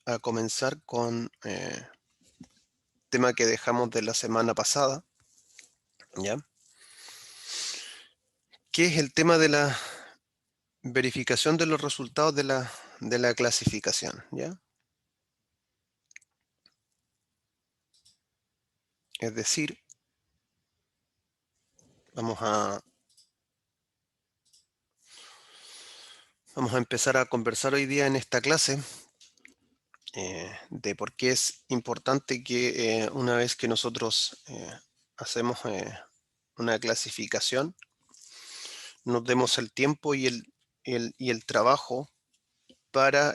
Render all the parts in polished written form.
a comenzar con tema que dejamos de la semana pasada, ¿ya? Que es el tema de la verificación de los resultados de la clasificación, ¿ya? Es decir, vamos a, vamos a empezar a conversar hoy día en esta clase de por qué es importante que una vez que nosotros hacemos una clasificación, nos demos el tiempo y el trabajo para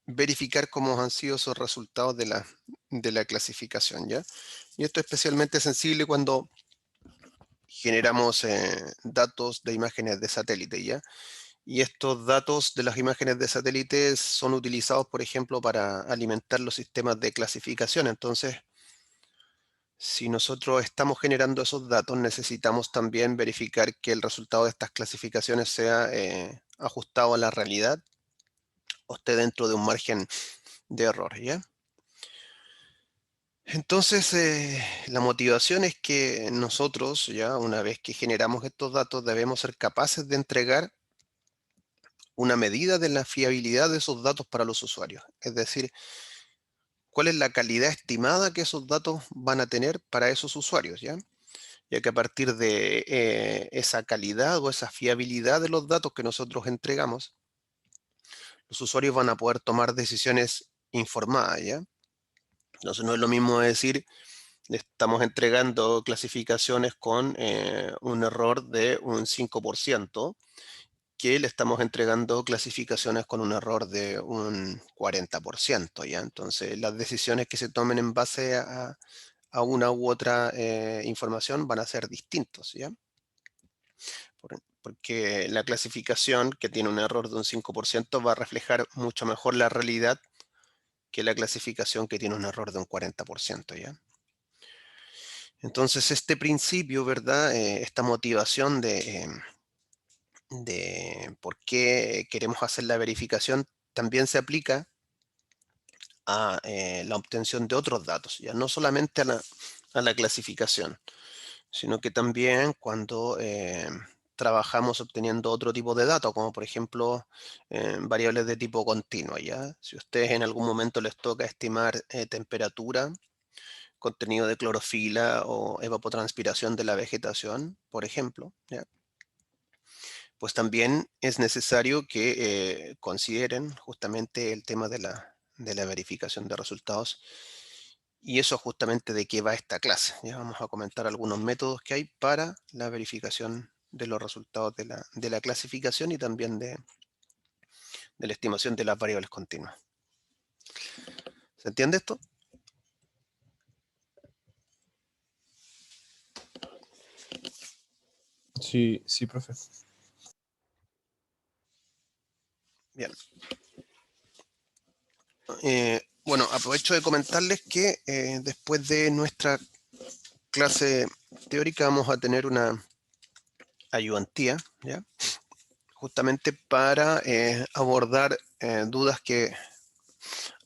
verificar cómo han sido esos resultados de la clasificación, ¿ya? Y esto es especialmente sensible cuando generamos datos de imágenes de satélite, ¿ya? Y estos datos de las imágenes de satélite son utilizados, por ejemplo, para alimentar los sistemas de clasificación. Entonces, si nosotros estamos generando esos datos, necesitamos también verificar que el resultado de estas clasificaciones sea ajustado a la realidad o esté dentro de un margen de error, ¿ya? Entonces, la motivación es que nosotros, ya una vez que generamos estos datos, debemos ser capaces de entregar una medida de la fiabilidad de esos datos para los usuarios. Es decir, cuál es la calidad estimada que esos datos van a tener para esos usuarios, ¿ya? Ya que a partir de esa calidad o esa fiabilidad de los datos que nosotros entregamos, los usuarios van a poder tomar decisiones informadas, ¿ya? Entonces no es lo mismo decir, le estamos entregando clasificaciones con un error de un 5%, que le estamos entregando clasificaciones con un error de un 40%, ¿ya? Entonces, las decisiones que se tomen en base a una u otra información van a ser distintos, ¿ya? Porque la clasificación que tiene un error de un 5% va a reflejar mucho mejor la realidad que la clasificación que tiene un error de un 40%, ¿ya? Entonces, este principio, ¿verdad? Esta motivación de por qué queremos hacer la verificación también se aplica a la obtención de otros datos, ya no solamente a la clasificación, sino que también cuando trabajamos obteniendo otro tipo de datos, como por ejemplo variables de tipo continuo, ¿ya? Si a ustedes en algún momento les toca estimar temperatura, contenido de clorofila o evapotranspiración de la vegetación, por ejemplo, ¿ya? Pues también es necesario que consideren justamente el tema de la verificación de resultados. Y eso es justamente de qué va esta clase. Ya vamos a comentar algunos métodos que hay para la verificación de los resultados de la clasificación y también de la estimación de las variables continuas. ¿Se entiende esto? Sí, sí, profe. Bien. Bueno, aprovecho de comentarles que después de nuestra clase teórica vamos a tener una ayudantía, ¿ya? Justamente para abordar dudas que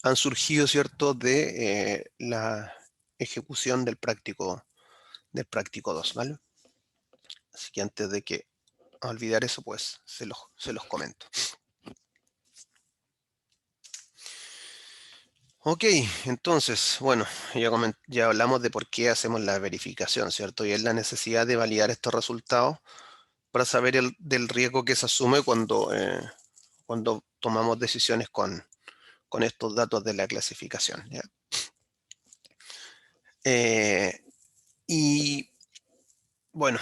han surgido, ¿cierto?, de la ejecución del práctico 2, ¿vale? Así que antes de que olvidar eso, pues se los comento. Ok, entonces, bueno, ya hablamos de por qué hacemos la verificación, ¿cierto? Y es la necesidad de validar estos resultados para saber del riesgo que se asume cuando tomamos decisiones con estos datos de la clasificación, ¿ya? Y bueno,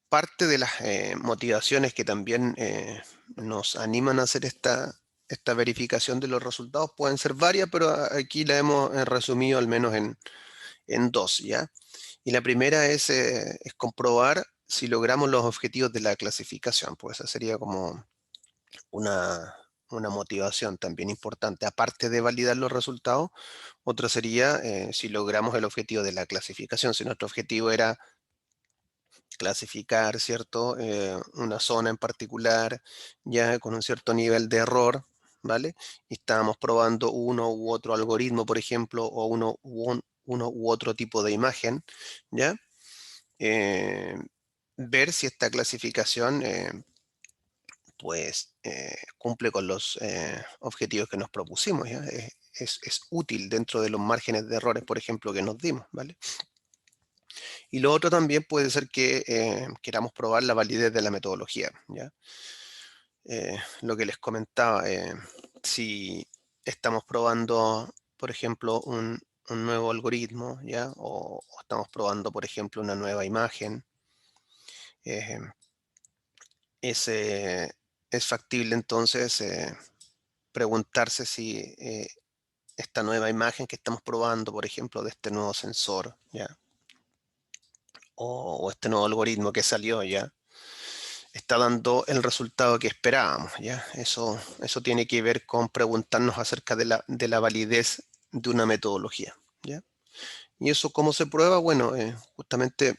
parte de las motivaciones que también nos animan a hacer esta verificación de los resultados pueden ser varias, pero aquí la hemos resumido al menos en dos, ¿ya? Y la primera es comprobar si logramos los objetivos de la clasificación, pues esa sería como una motivación también importante. Aparte de validar los resultados, otra sería si logramos el objetivo de la clasificación. Si nuestro objetivo era clasificar, ¿cierto? Una zona en particular, ya con un cierto nivel de error, ¿vale? Y estábamos probando uno u otro algoritmo, por ejemplo, o uno u otro tipo de imagen, ¿ya? Eh, ver si esta clasificación, pues, cumple con los objetivos que nos propusimos, ¿ya? Es útil dentro de los márgenes de errores, por ejemplo, que nos dimos, ¿vale? Y lo otro también puede ser que queramos probar la validez de la metodología, ¿ya? Lo que les comentaba, si estamos probando, por ejemplo, un nuevo algoritmo, ¿ya? O estamos probando, por ejemplo, una nueva imagen, eh, es, eh, es factible entonces preguntarse si esta nueva imagen que estamos probando, por ejemplo, de este nuevo sensor, ¿ya? O este nuevo algoritmo que salió, ¿ya? Está dando el resultado que esperábamos, ¿ya? Eso tiene que ver con preguntarnos acerca de la validez de una metodología, ¿ya? ¿Y eso cómo se prueba? Bueno, justamente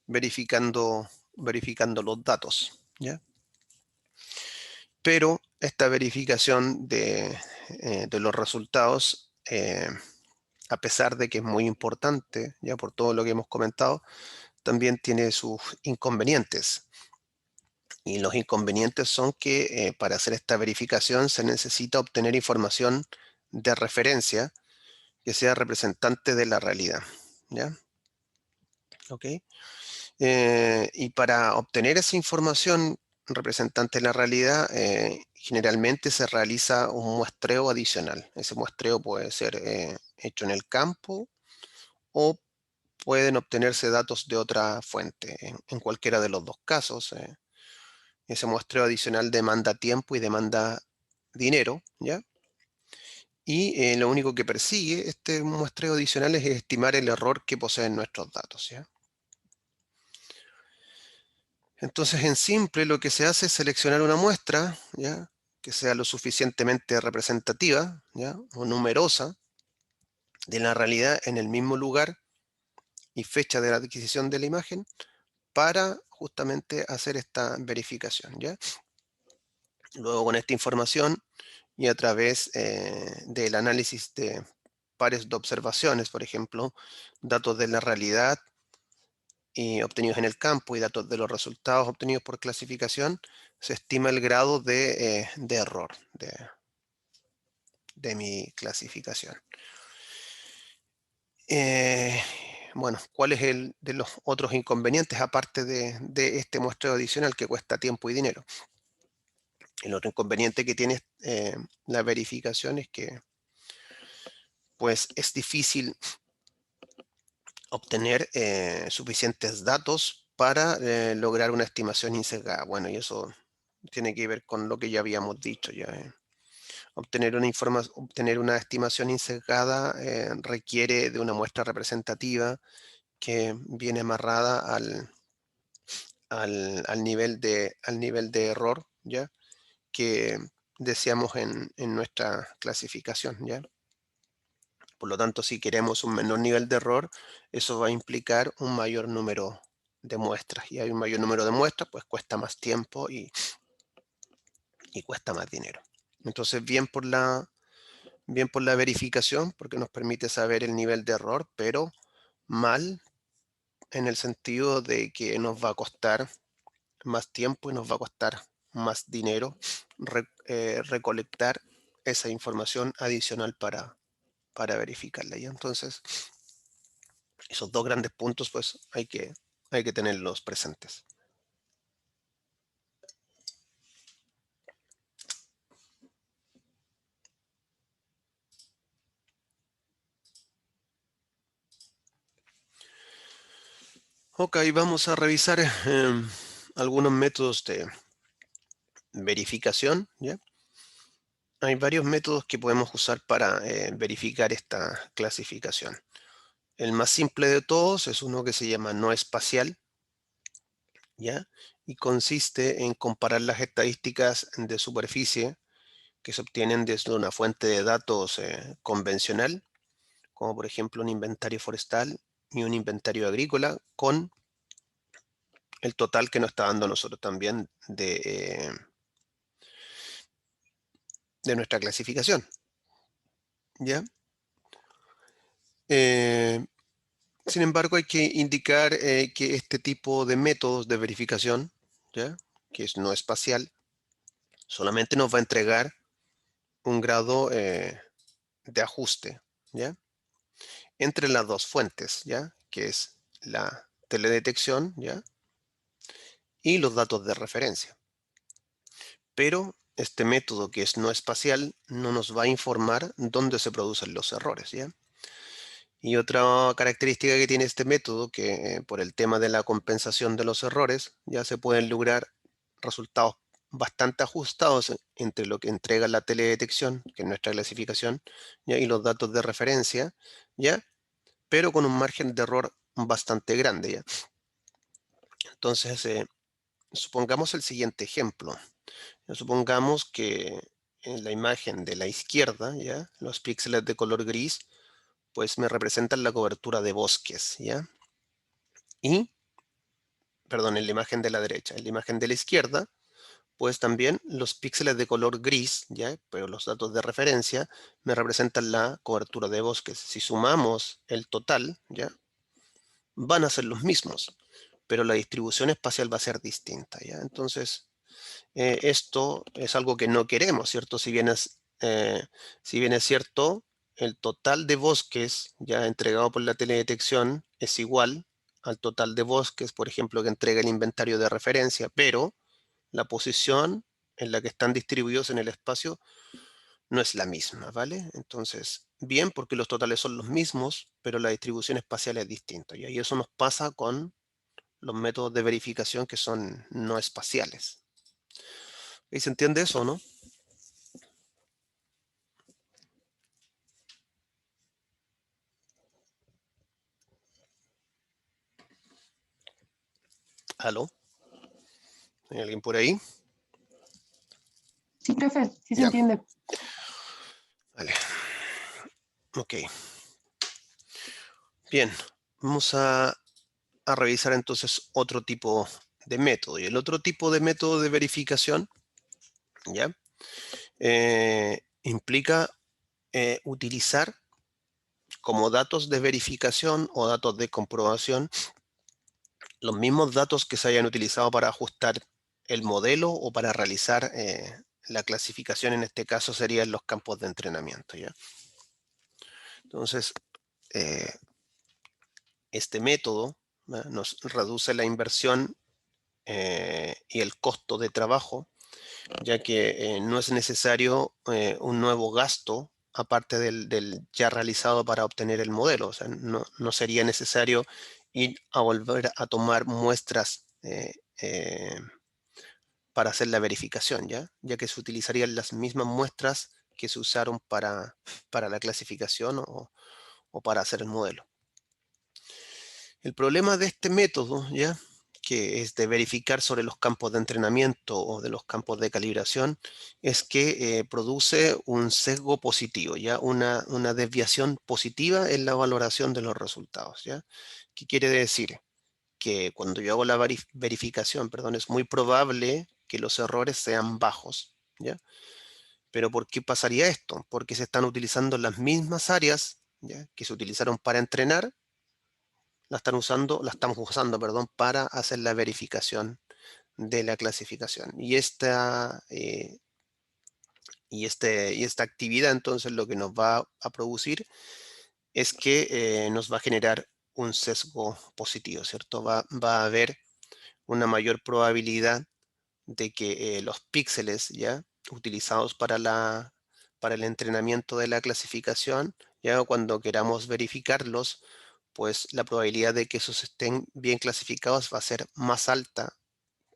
verificando los datos, ¿ya? Pero esta verificación de los resultados, a pesar de que es muy importante, ya por todo lo que hemos comentado, también tiene sus inconvenientes. Y los inconvenientes son que para hacer esta verificación se necesita obtener información de referencia que sea representante de la realidad, ¿ya? ¿Ok? Y para obtener esa información representante de la realidad, generalmente se realiza un muestreo adicional. Ese muestreo puede ser hecho en el campo o pueden obtenerse datos de otra fuente. En cualquiera de los dos casos, ese muestreo adicional demanda tiempo y demanda dinero, ¿ya? Y lo único que persigue este muestreo adicional es estimar el error que poseen nuestros datos, ¿ya? Entonces, en simple, lo que se hace es seleccionar una muestra, ¿ya? Que sea lo suficientemente representativa, ¿ya? O numerosa de la realidad en el mismo lugar y fecha de la adquisición de la imagen para justamente hacer esta verificación, ¿ya? Luego, con esta información y a través del análisis de pares de observaciones, por ejemplo, datos de la realidad y obtenidos en el campo y datos de los resultados obtenidos por clasificación, se estima el grado de error de mi clasificación. Eh, bueno, ¿cuál es el de los otros inconvenientes aparte de este muestreo adicional que cuesta tiempo y dinero? El otro inconveniente que tiene la verificación es que pues es difícil obtener suficientes datos para lograr una estimación insesgada. Bueno, y eso tiene que ver con lo que ya habíamos dicho ya. Obtener una estimación insesgada requiere de una muestra representativa que viene amarrada al nivel de error, ¿ya? Que deseamos en nuestra clasificación, ¿ya? Por lo tanto, si queremos un menor nivel de error, eso va a implicar un mayor número de muestras. Y hay un mayor número de muestras, pues cuesta más tiempo y cuesta más dinero. Entonces, bien por la verificación, porque nos permite saber el nivel de error, pero mal en el sentido de que nos va a costar más tiempo y nos va a costar más dinero recolectar esa información adicional para verificarla. Y entonces, esos dos grandes puntos, pues hay que tenerlos presentes. Ok, vamos a revisar algunos métodos de verificación, ¿ya? Hay varios métodos que podemos usar para verificar esta clasificación. El más simple de todos es uno que se llama no espacial, ¿ya? Y consiste en comparar las estadísticas de superficie que se obtienen desde una fuente de datos convencional, como por ejemplo un inventario forestal y un inventario agrícola, con el total que nos está dando a nosotros también de nuestra clasificación, ¿ya? Eh, Sin embargo, hay que indicar que este tipo de métodos de verificación, ¿ya? Que es no espacial, solamente nos va a entregar un grado de ajuste, ¿ya? Entre las dos fuentes, ¿ya? Que es la teledetección, ¿ya? Y los datos de referencia. Pero este método que es no espacial no nos va a informar dónde se producen los errores, ¿ya? Y otra característica que tiene este método, que por el tema de la compensación de los errores, ya se pueden lograr resultados bastante ajustados entre lo que entrega la teledetección, que es nuestra clasificación, ¿ya? Y los datos de referencia, ¿ya? Pero con un margen de error bastante grande, ¿ya? Entonces, supongamos el siguiente ejemplo. Supongamos que en la imagen de la izquierda, ¿ya? Los píxeles de color gris, pues me representan la cobertura de bosques, ¿ya? Y, perdón, en la imagen de la derecha, en la imagen de la izquierda, pues también los píxeles de color gris, ¿ya? Pero los datos de referencia me representan la cobertura de bosques. Si sumamos el total, ¿ya? Van a ser los mismos, pero la distribución espacial va a ser distinta, ¿ya? Entonces, esto es algo que no queremos, ¿cierto? Si bien es cierto, el total de bosques ya entregado por la teledetección es igual al total de bosques, por ejemplo, que entrega el inventario de referencia, pero la posición en la que están distribuidos en el espacio no es la misma, ¿vale? Entonces, bien, porque los totales son los mismos, pero la distribución espacial es distinta, ¿ya? Y eso nos pasa con los métodos de verificación que son no espaciales. ¿Y se entiende eso, no? ¿Aló? ¿Hay alguien por ahí? Sí, profe, sí se Ya, entiende. vale. Ok. Bien, vamos a revisar entonces otro tipo de método. Y el otro tipo de método de verificación, ¿ya? Implica utilizar como datos de verificación o datos de comprobación los mismos datos que se hayan utilizado para ajustar el modelo o para realizar la clasificación. En este caso serían los campos de entrenamiento, ¿ya? Entonces, eh, este método, ¿verdad? Nos reduce la inversión y el costo de trabajo, ya que no es necesario un nuevo gasto aparte del ya realizado para obtener el modelo. O sea, no sería necesario ir a volver a tomar muestras para hacer la verificación, ya que se utilizarían las mismas muestras que se usaron para la clasificación o para hacer el modelo. El problema de este método, ¿ya? Que es de verificar sobre los campos de entrenamiento o de los campos de calibración, es que produce un sesgo positivo, ¿ya? Una desviación positiva en la valoración de los resultados, ¿ya? ¿Qué quiere decir? Que cuando yo hago la verificación, perdón, es muy probable que los errores sean bajos, ¿ya? Pero ¿por qué pasaría esto? Porque se están utilizando las mismas áreas, ¿ya? Que se utilizaron para entrenar, la estamos usando, perdón, para hacer la verificación de la clasificación. Y esta actividad, entonces, lo que nos va a producir es que nos va a generar un sesgo positivo, ¿cierto? Va a haber una mayor probabilidad de que los píxeles ya utilizados para el entrenamiento de la clasificación, ya cuando queramos verificarlos, pues la probabilidad de que esos estén bien clasificados va a ser más alta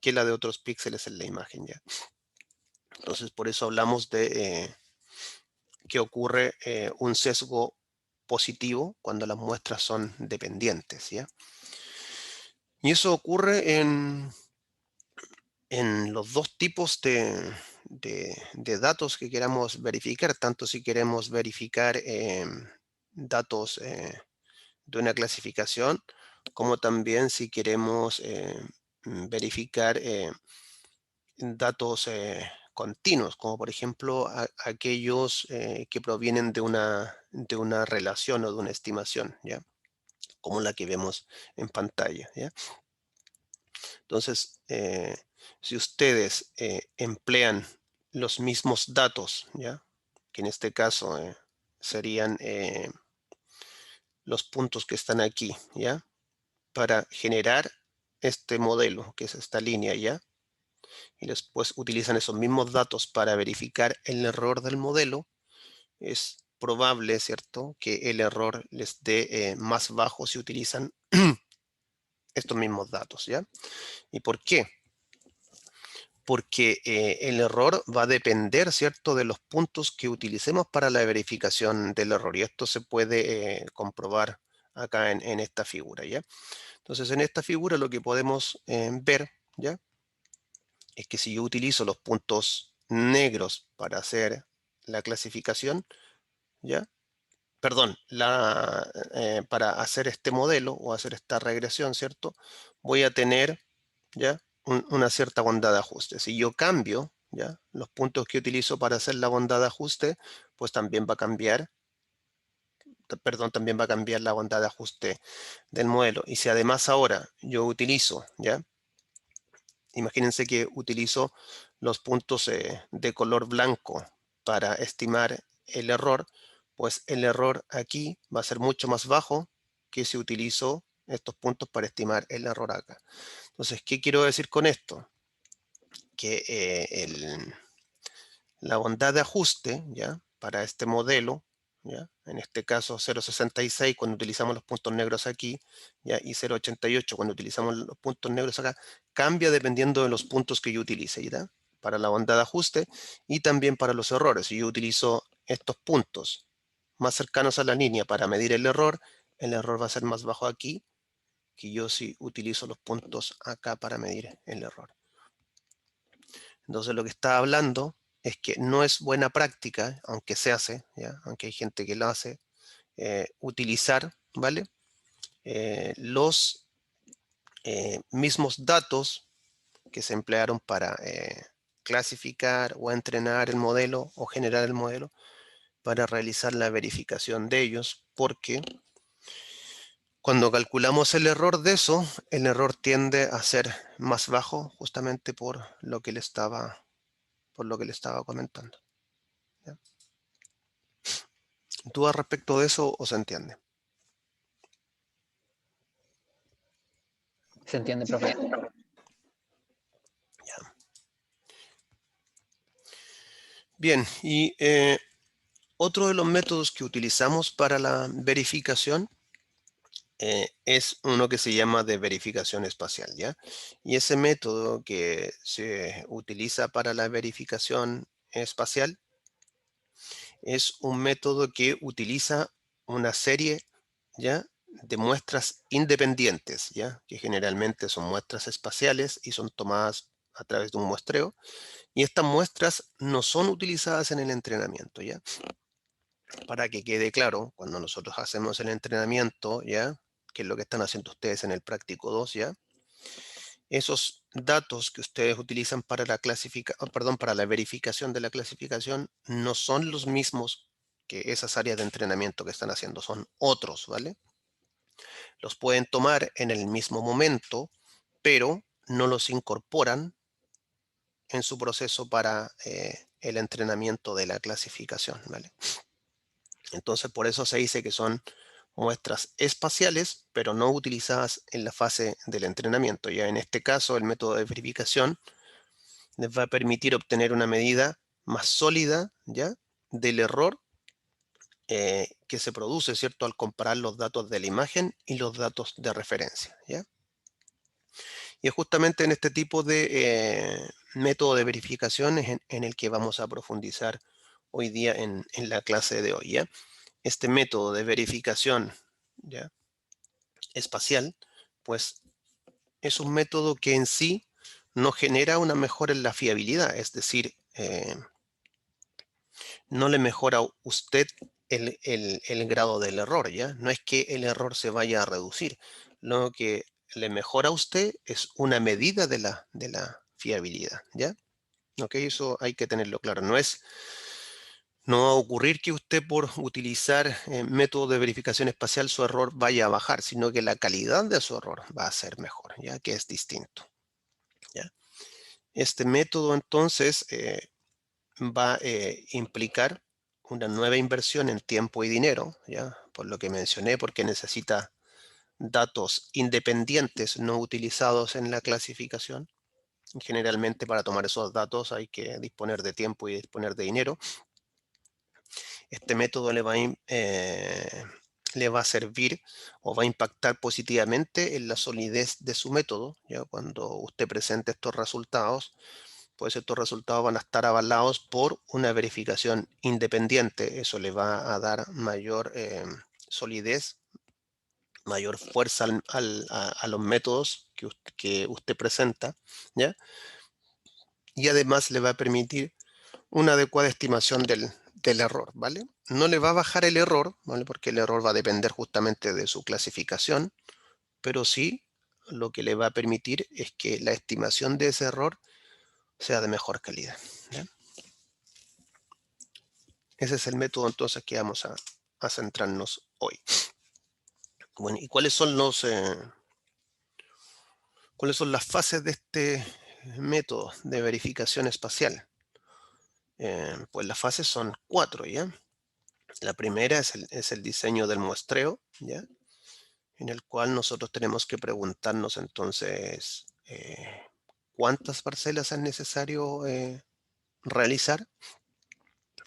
que la de otros píxeles en la imagen, ya. Entonces, por eso hablamos de que ocurre un sesgo positivo cuando las muestras son dependientes, ¿ya? Y eso ocurre en los dos tipos de datos que queramos verificar, tanto si queremos verificar datos de una clasificación, como también si queremos verificar datos continuos, como por ejemplo aquellos que provienen de una relación o de una estimación, ¿ya? Como la que vemos en pantalla, ¿ya? Entonces, si ustedes emplean los mismos datos, ¿ya? Que en este caso serían los puntos que están aquí, ¿ya? Para generar este modelo, que es esta línea, ¿ya? Y después utilizan esos mismos datos para verificar el error del modelo, es probable, ¿cierto?, que el error les dé más bajo si utilizan estos mismos datos, ¿ya? ¿Y por qué? Porque el error va a depender, ¿cierto?, de los puntos que utilicemos para la verificación del error. Y esto se puede comprobar acá en esta figura, ¿ya? Entonces, en esta figura lo que podemos ver, ¿ya?, es que si yo utilizo los puntos negros para hacer la clasificación, ¿ya? Perdón, para hacer este modelo o hacer esta regresión, ¿cierto? Voy a tener, ¿ya?, una cierta bondad de ajuste. Si yo cambio, ¿ya?, los puntos que utilizo para hacer la bondad de ajuste, pues también va a cambiar, perdón, también va a cambiar la bondad de ajuste del modelo. Y si además ahora yo utilizo, ¿ya?, imagínense que utilizo los puntos de color blanco para estimar el error, pues el error aquí va a ser mucho más bajo que si utilizo estos puntos para estimar el error acá. Entonces, ¿qué quiero decir con esto? Que la bondad de ajuste, ¿ya?, para este modelo, ¿ya?, en este caso 0,66 cuando utilizamos los puntos negros aquí, ¿ya?, y 0,88 cuando utilizamos los puntos negros acá, cambia dependiendo de los puntos que yo utilice, ¿ya?, para la bondad de ajuste y también para los errores. Si yo utilizo estos puntos más cercanos a la línea para medir el error va a ser más bajo aquí que yo si utilizo los puntos acá para medir el error. Entonces lo que está hablando es que no es buena práctica, aunque se hace, ¿ya?, aunque hay gente que lo hace, utilizar, ¿vale?, los mismos datos que se emplearon para clasificar o entrenar el modelo o generar el modelo para realizar la verificación de ellos, porque cuando calculamos el error de eso, el error tiende a ser más bajo justamente por lo que le estaba comentando, ¿ya? ¿Dudas respecto de eso o se entiende? Se entiende, profe. Ya. Bien, y otro de los métodos que utilizamos para la verificación es uno que se llama de verificación espacial, ¿ya? Y ese método que se utiliza para la verificación espacial es un método que utiliza una serie, ¿ya?, de muestras independientes, ¿ya?, que generalmente son muestras espaciales y son tomadas a través de un muestreo. Y estas muestras no son utilizadas en el entrenamiento, ¿ya? Para que quede claro, cuando nosotros hacemos el entrenamiento, ¿ya?, que es lo que están haciendo ustedes en el práctico 2, ¿ya?, esos datos que ustedes utilizan para la para la verificación de la clasificación no son los mismos que esas áreas de entrenamiento que están haciendo, son otros, ¿vale? Los pueden tomar en el mismo momento, pero no los incorporan en su proceso para el entrenamiento de la clasificación, ¿vale? Entonces, por eso se dice que son muestras espaciales, pero no utilizadas en la fase del entrenamiento. Ya en este caso, el método de verificación les va a permitir obtener una medida más sólida, ¿ya?, del error que se produce, ¿cierto?, al comparar los datos de la imagen y los datos de referencia, ¿ya? Y es justamente en este tipo de método de verificación en el que vamos a profundizar hoy día en la clase de hoy, ¿ya? Este método de verificación, ¿ya?, espacial, pues es un método que en sí no genera una mejora en la fiabilidad, es decir, no le mejora a usted el grado del error, ¿ya? No es que el error se vaya a reducir, lo que le mejora a usted es una medida de la fiabilidad, ¿ya? Ok, eso hay que tenerlo claro. No va a ocurrir que usted por utilizar método de verificación espacial su error vaya a bajar, sino que la calidad de su error va a ser mejor, ya que es distinto, ¿ya? Este método entonces va a implicar una nueva inversión en tiempo y dinero, ¿ya? Por lo que mencioné, porque necesita datos independientes no utilizados en la clasificación. Generalmente para tomar esos datos hay que disponer de tiempo y disponer de dinero. Este método le va a servir o va a impactar positivamente en la solidez de su método, ¿ya? Cuando usted presente estos resultados, pues estos resultados van a estar avalados por una verificación independiente. Eso le va a dar mayor solidez, mayor fuerza a los métodos que usted presenta, ¿ya? Y además le va a permitir una adecuada estimación del error, ¿vale? No le va a bajar el error, ¿vale? Porque el error va a depender justamente de su clasificación, pero sí lo que le va a permitir es que la estimación de ese error sea de mejor calidad, ¿ya? Ese es el método entonces que vamos a centrarnos hoy. Bueno, ¿y cuáles son las fases de este método de verificación espacial? Pues las fases son 4, ¿ya? La primera es el diseño del muestreo, ¿ya? En el cual nosotros tenemos que preguntarnos entonces cuántas parcelas es necesario realizar,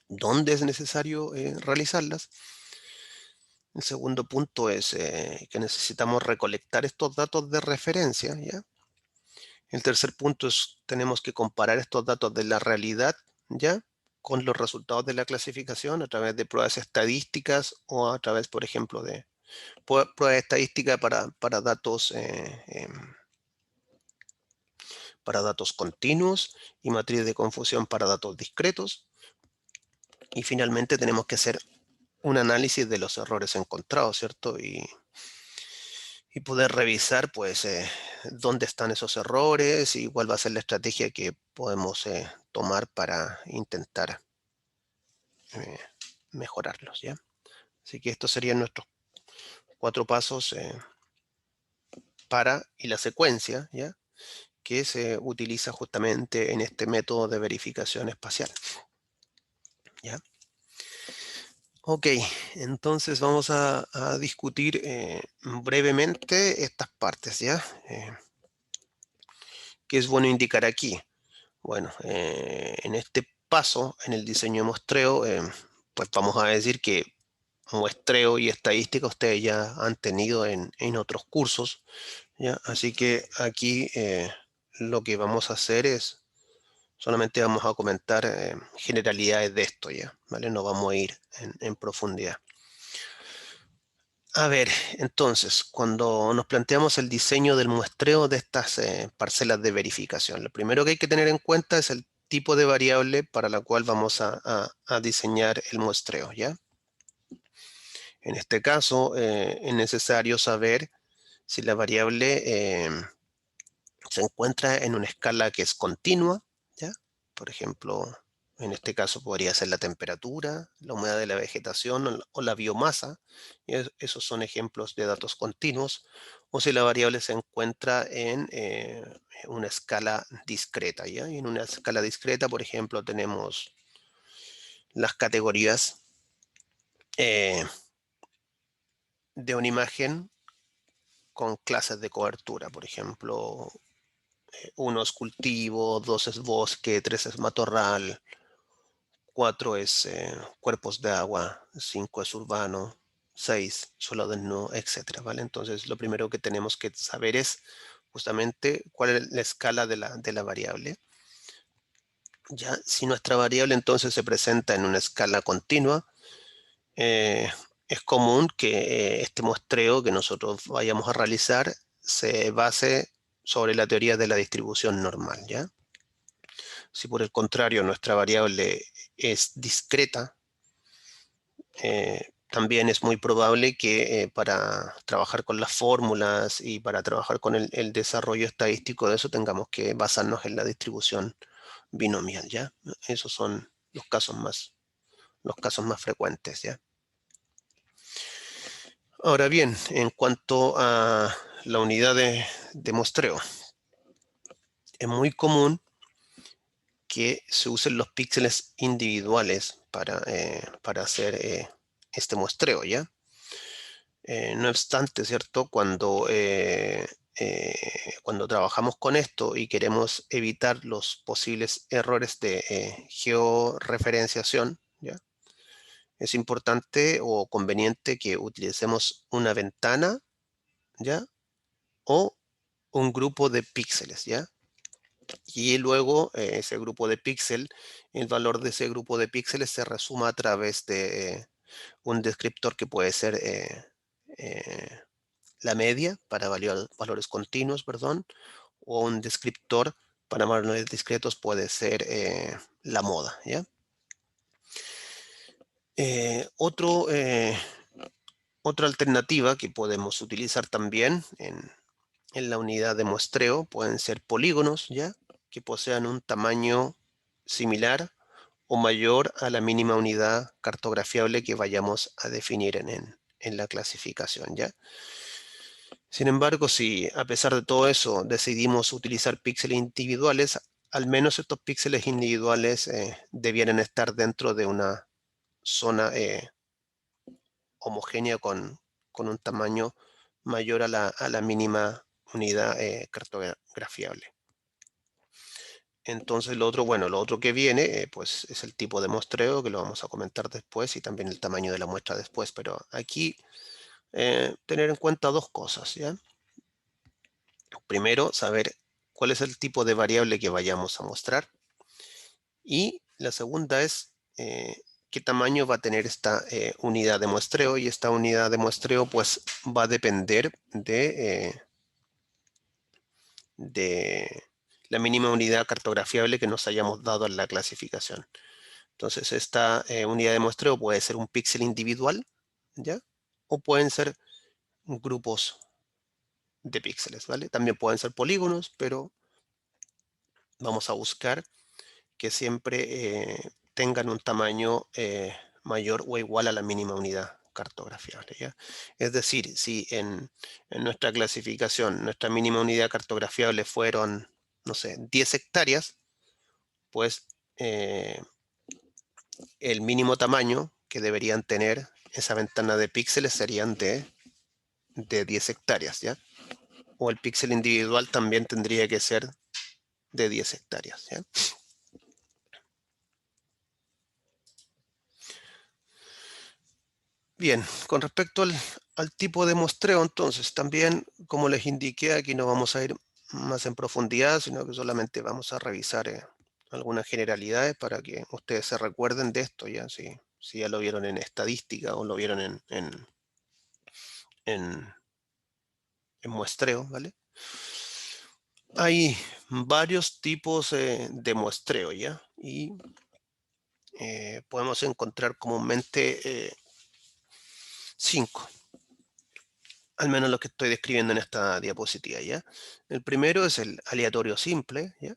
dónde es necesario realizarlas. El segundo punto es que necesitamos recolectar estos datos de referencia, ¿ya? El tercer punto es tenemos que comparar estos datos de la realidad, ¿ya? Con los resultados de la clasificación a través de pruebas estadísticas o a través, por ejemplo, de pruebas estadísticas para datos continuos y matriz de confusión para datos discretos. Y finalmente tenemos que hacer un análisis de los errores encontrados, ¿cierto? Y poder revisar, pues, dónde están esos errores y cuál va a ser la estrategia que podemos tomar para intentar eh, mejorarlos, ¿ya? Así que estos serían nuestros 4 pasos y la secuencia, ¿ya? Que se utiliza justamente en este método de verificación espacial, ¿ya? Ok, entonces vamos a discutir brevemente estas partes, ¿ya? ¿Qué es bueno indicar aquí? Bueno, en este paso, en el diseño de muestreo, pues vamos a decir que muestreo y estadística ustedes ya han tenido en otros cursos, ¿ya? Así que aquí lo que vamos a hacer es, solamente vamos a comentar generalidades de esto, ¿ya? ¿Vale? No vamos a ir en profundidad. A ver, entonces, cuando nos planteamos el diseño del muestreo de estas parcelas de verificación, lo primero que hay que tener en cuenta es el tipo de variable para la cual vamos a diseñar el muestreo, ¿ya? En este caso, es necesario saber si la variable se encuentra en una escala que es continua, ¿ya? Por ejemplo, en este caso podría ser la temperatura, la humedad de la vegetación o la biomasa. Y esos son ejemplos de datos continuos. O si la variable se encuentra en una escala discreta, ¿ya? Y en una escala discreta, por ejemplo, tenemos las categorías eh, de una imagen con clases de cobertura. Por ejemplo, 1 es cultivo, 2 es bosque, 3 es matorral, 4 es cuerpos de agua, 5 es urbano, 6 suelo desnudo, etcétera, ¿vale? Entonces, lo primero que tenemos que saber es justamente cuál es la escala de la variable. Ya, si nuestra variable entonces se presenta en una escala continua, eh, es común que este muestreo que nosotros vayamos a realizar se base sobre la teoría de la distribución normal, ¿ya? Si por el contrario nuestra variable es discreta, también es muy probable que para trabajar con las fórmulas y para trabajar con el desarrollo estadístico de eso tengamos que basarnos en la distribución binomial, ¿ya? Esos son los casos más frecuentes, ¿ya? Ahora bien, en cuanto a la unidad de muestreo, es muy común que se usen los píxeles individuales para hacer este muestreo, ¿ya? No obstante, ¿cierto? Cuando trabajamos con esto y queremos evitar los posibles errores de georreferenciación, ¿ya? Es importante o conveniente que utilicemos una ventana, ¿ya? O un grupo de píxeles, ¿ya? Y luego ese grupo de píxel, el valor de ese grupo de píxeles se resuma a través de un descriptor que puede ser eh, la media para valores continuos, perdón, o un descriptor para valores discretos puede ser la moda, ¿ya? Eh, otro, eh, Otra alternativa que podemos utilizar también en la unidad de muestreo pueden ser polígonos, ¿ya? Que posean un tamaño similar o mayor a la mínima unidad cartografiable que vayamos a definir en la clasificación, ¿ya? Sin embargo, si a pesar de todo eso decidimos utilizar píxeles individuales, al menos estos píxeles individuales debieran estar dentro de una zona homogénea con un tamaño mayor a la mínima unidad cartografiable. Entonces lo otro, bueno, lo otro que viene, pues es el tipo de muestreo, que lo vamos a comentar después, y también el tamaño de la muestra después, pero aquí tener en cuenta dos cosas, ¿ya? Primero, saber cuál es el tipo de variable que vayamos a mostrar, y la segunda es qué tamaño va a tener esta unidad de muestreo, y esta unidad de muestreo pues va a depender de la mínima unidad cartografiable que nos hayamos dado en la clasificación. Entonces, esta unidad de muestreo puede ser un píxel individual, ¿ya? O pueden ser grupos de píxeles, ¿vale? También pueden ser polígonos, pero vamos a buscar que siempre tengan un tamaño mayor o igual a la mínima unidad cartografiable, ¿ya? Es decir, si en nuestra clasificación nuestra mínima unidad cartografiable fueron, no sé, 10 hectáreas, pues el mínimo tamaño que deberían tener esa ventana de píxeles serían de 10 hectáreas, ¿ya? O el píxel individual también tendría que ser de 10 hectáreas, ¿ya? Bien, con respecto al tipo de muestreo, entonces, también, como les indiqué, aquí no vamos a ir más en profundidad, sino que solamente vamos a revisar algunas generalidades para que ustedes se recuerden de esto, ya, si ya lo vieron en estadística o lo vieron en, en muestreo, ¿vale? Hay varios tipos de muestreo, ¿ya? Y podemos encontrar comúnmente cinco, al menos lo que estoy describiendo en esta diapositiva, ¿ya? El primero es el aleatorio simple, ¿ya?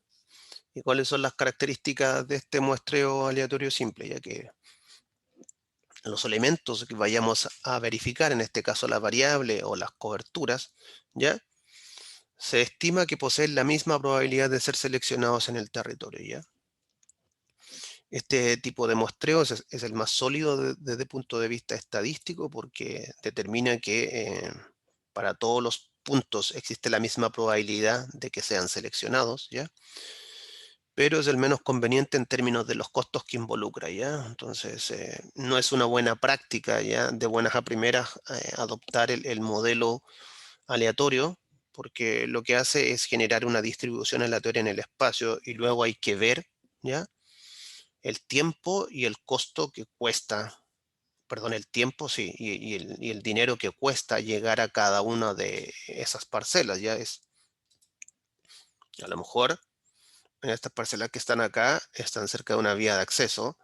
¿Y cuáles son las características de este muestreo aleatorio simple? Ya que los elementos que vayamos a verificar, en este caso la variable o las coberturas, ¿ya? Se estima que poseen la misma probabilidad de ser seleccionados en el territorio, ¿ya? Este tipo de muestreo es el más sólido desde el punto de vista estadístico porque determina que para todos los puntos existe la misma probabilidad de que sean seleccionados, ¿ya? Pero es el menos conveniente en términos de los costos que involucra, ¿ya? Entonces, no es una buena práctica, ¿ya? De buenas a primeras, adoptar el modelo aleatorio, porque lo que hace es generar una distribución aleatoria en el espacio y luego hay que ver, ¿ya? El tiempo y el costo que cuesta, perdón, el tiempo, sí, y el dinero que cuesta llegar a cada una de esas parcelas, ya es, a lo mejor en estas parcelas que están acá, están cerca de una vía de acceso,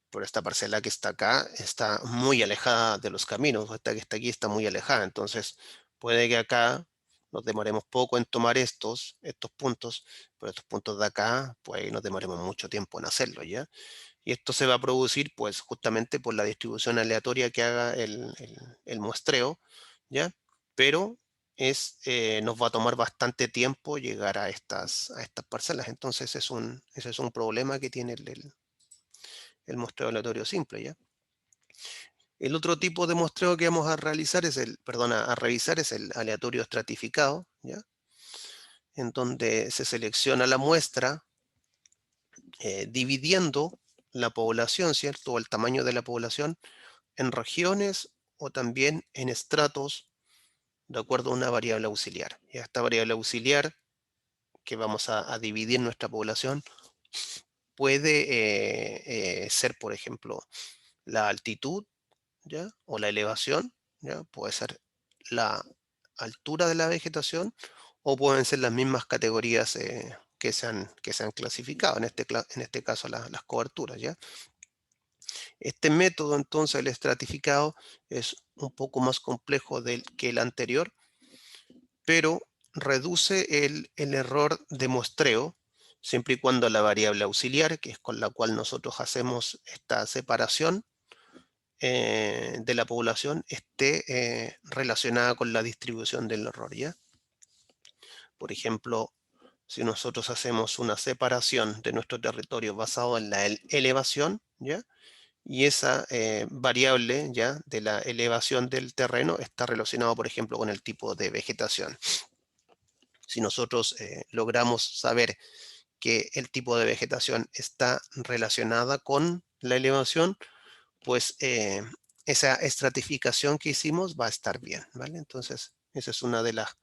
pero esta parcela que está acá está muy alejada de los caminos, esta que está aquí está muy alejada, entonces puede que acá nos demoremos poco en tomar estos puntos, pero estos puntos de acá, pues ahí nos demoremos mucho tiempo en hacerlo, ¿ya? Y esto se va a producir, pues, justamente por la distribución aleatoria que haga el muestreo, ¿ya? Pero nos va a tomar bastante tiempo llegar a estas parcelas, entonces ese es un problema que tiene el muestreo aleatorio simple, ¿ya? El otro tipo de muestreo que vamos a realizar es a revisar es el aleatorio estratificado, ¿ya? En donde se selecciona la muestra dividiendo la población, ¿cierto? O el tamaño de la población en regiones o también en estratos de acuerdo a una variable auxiliar. Y esta variable auxiliar que vamos a dividir nuestra población puede ser, por ejemplo, la altitud, ¿ya? O la elevación, ¿ya? Puede ser la altura de la vegetación o pueden ser las mismas categorías que se han clasificado, en este caso las coberturas, ¿ya? Este método, entonces, el estratificado, es un poco más complejo que el anterior, pero reduce el error de muestreo, siempre y cuando la variable auxiliar, que es con la cual nosotros hacemos esta separación de la población, esté relacionada con la distribución del error, ¿ya? Por ejemplo, si nosotros hacemos una separación de nuestro territorio basado en la elevación, ¿ya? Y esa variable ya de la elevación del terreno está relacionado, por ejemplo, con el tipo de vegetación. Si nosotros logramos saber que el tipo de vegetación está relacionada con la elevación, pues esa estratificación que hicimos va a estar bien, ¿vale? Entonces, esa es una de las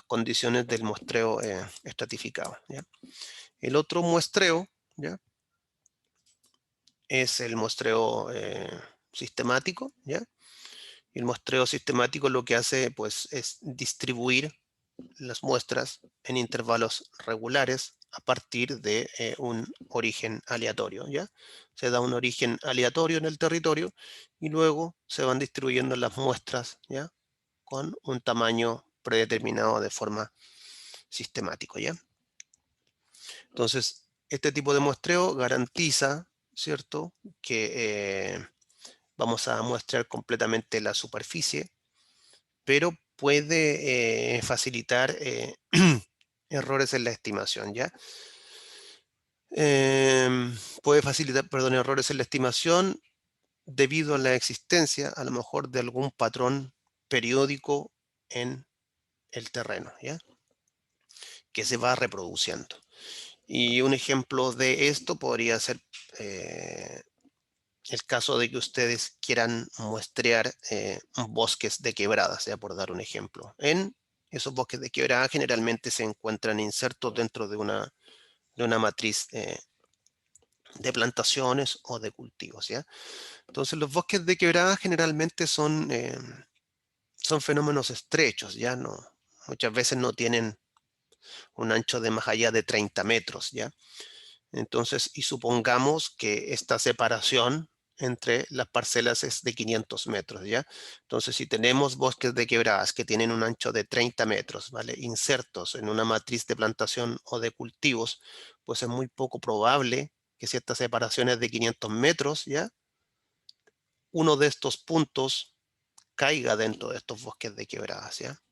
condiciones del muestreo estratificado, ¿ya? El otro muestreo, ¿ya? Es el muestreo sistemático, ¿ya? El muestreo sistemático lo que hace, pues, es distribuir las muestras en intervalos regulares a partir de un origen aleatorio, ¿ya? Se da un origen aleatorio en el territorio y luego se van distribuyendo las muestras, ¿ya? Con un tamaño predeterminado de forma sistemática, ¿ya? Entonces, este tipo de muestreo garantiza, ¿cierto?, que vamos a muestrear completamente la superficie, pero puede facilitar errores en la estimación, ¿ya? Puede facilitar, perdón, errores en la estimación debido a la existencia, a lo mejor, de algún patrón periódico en el terreno, ¿ya? Que se va reproduciendo. Y un ejemplo de esto podría ser eh, el caso de que ustedes quieran muestrear bosques de quebradas, ya por dar un ejemplo. En esos bosques de quebrada generalmente se encuentran insertos dentro de una matriz de plantaciones o de cultivos, ¿ya? Entonces los bosques de quebrada generalmente son fenómenos estrechos, ¿ya? No, muchas veces no tienen un ancho de más allá de 30 metros, ¿ya? Entonces, y supongamos que esta separación entre las parcelas es de 500 metros, ¿ya? Entonces, si tenemos bosques de quebradas que tienen un ancho de 30 metros, ¿vale? Insertos en una matriz de plantación o de cultivos, pues es muy poco probable que si esta separación es de 500 metros, ¿ya? Uno de estos puntos caiga dentro de estos bosques de quebradas, ¿ya?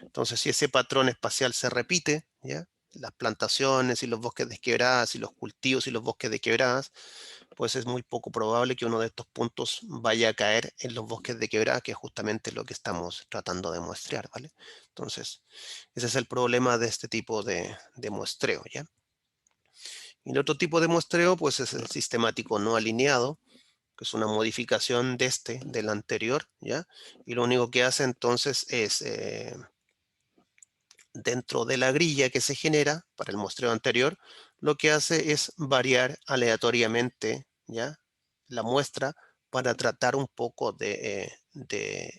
Entonces, si ese patrón espacial se repite, ¿ya? Las plantaciones y los bosques de quebradas y los cultivos y los bosques de quebradas, pues es muy poco probable que uno de estos puntos vaya a caer en los bosques de quebradas, que es justamente lo que estamos tratando de muestrear, ¿vale? Entonces, ese es el problema de este tipo de muestreo, ¿ya? Y el otro tipo de muestreo, pues es el sistemático no alineado, que es una modificación del anterior, ¿ya? Y lo único que hace entonces es dentro de la grilla que se genera para el muestreo anterior, lo que hace es variar aleatoriamente, ¿ya? La muestra para tratar un poco de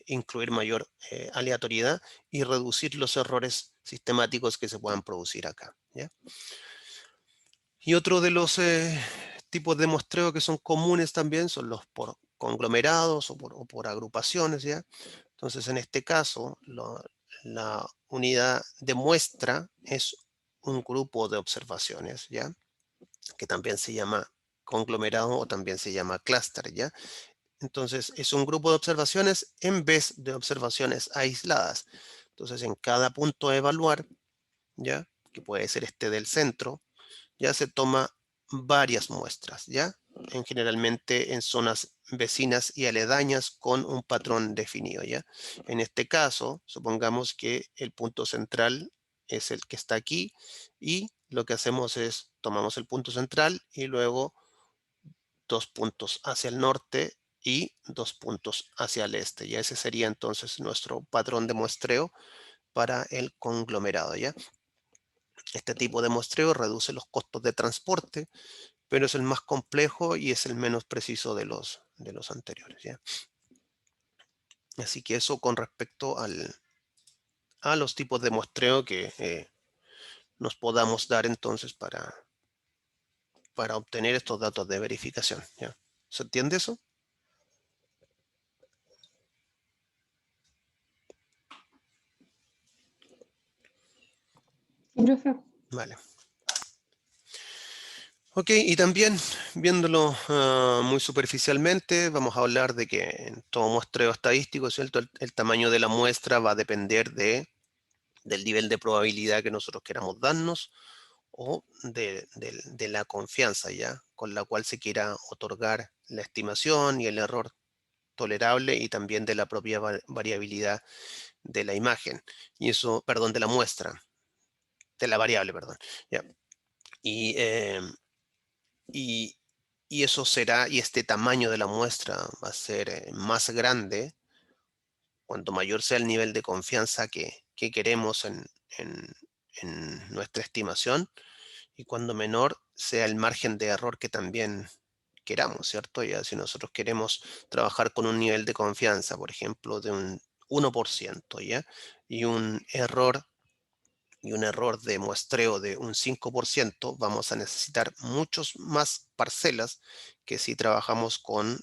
incluir mayor aleatoriedad y reducir los errores sistemáticos que se puedan producir acá, ¿ya? Y otro de los tipos de muestreo que son comunes también son los por conglomerados o por agrupaciones, ¿ya? Entonces, en este caso, la unidad de muestra es un grupo de observaciones, ¿ya? Que también se llama conglomerado o también se llama clúster, ¿ya? Entonces, es un grupo de observaciones en vez de observaciones aisladas. Entonces, en cada punto a evaluar, ¿ya? Que puede ser este del centro, ya se toma varias muestras, ¿ya? Generalmente en zonas vecinas y aledañas con un patrón definido, ¿ya? En este caso, supongamos que el punto central es el que está aquí y lo que hacemos es tomamos el punto central y luego 2 puntos hacia el norte y 2 puntos hacia el este. Ya ese sería entonces nuestro patrón de muestreo para el conglomerado, ¿ya? Este tipo de muestreo reduce los costos de transporte, pero es el más complejo y es el menos preciso de los anteriores, ¿ya? Así que eso con respecto a los tipos de muestreo que nos podamos dar entonces para obtener estos datos de verificación, ¿ya? ¿Se entiende eso? Sí, profe. Vale. Ok, y también viéndolo muy superficialmente, vamos a hablar de que en todo muestreo estadístico, ¿cierto? El tamaño de la muestra va a depender del nivel de probabilidad que nosotros queramos darnos o de la confianza, ¿ya? Con la cual se quiera otorgar la estimación y el error tolerable y también de la propia variabilidad de la imagen. Y eso, perdón, de la muestra, de la variable, perdón, ¿ya? Y, y, y eso será, y este tamaño de la muestra va a ser más grande cuanto mayor sea el nivel de confianza que queremos en nuestra estimación y cuando menor sea el margen de error que también queramos, ¿cierto? Ya si nosotros queremos trabajar con un nivel de confianza, por ejemplo, de un 1%, ¿ya? Y y un error de muestreo de un 5%, vamos a necesitar muchos más parcelas que si trabajamos con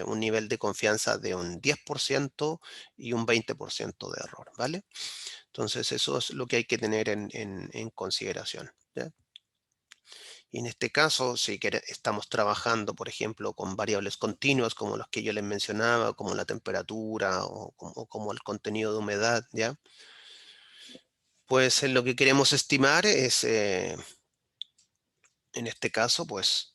un nivel de confianza de un 10% y un 20% de error, ¿vale? Entonces eso es lo que hay que tener en consideración, ¿ya? Y en este caso, si estamos trabajando, por ejemplo, con variables continuas, como los que yo les mencionaba, como la temperatura o como el contenido de humedad, ¿ya? Pues lo que queremos estimar es, en este caso, pues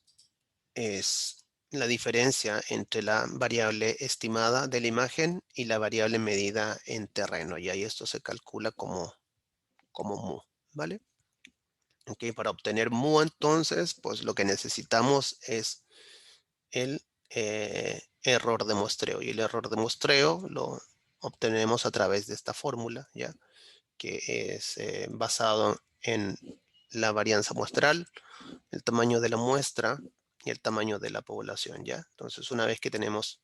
es la diferencia entre la variable estimada de la imagen y la variable medida en terreno. Y ahí esto se calcula como mu, ¿vale? Ok, para obtener mu entonces, pues lo que necesitamos es el error de muestreo. Y el error de muestreo lo obtenemos a través de esta fórmula, ¿ya? Que es basado en la varianza muestral, el tamaño de la muestra y el tamaño de la población, ¿ya? Entonces, una vez que tenemos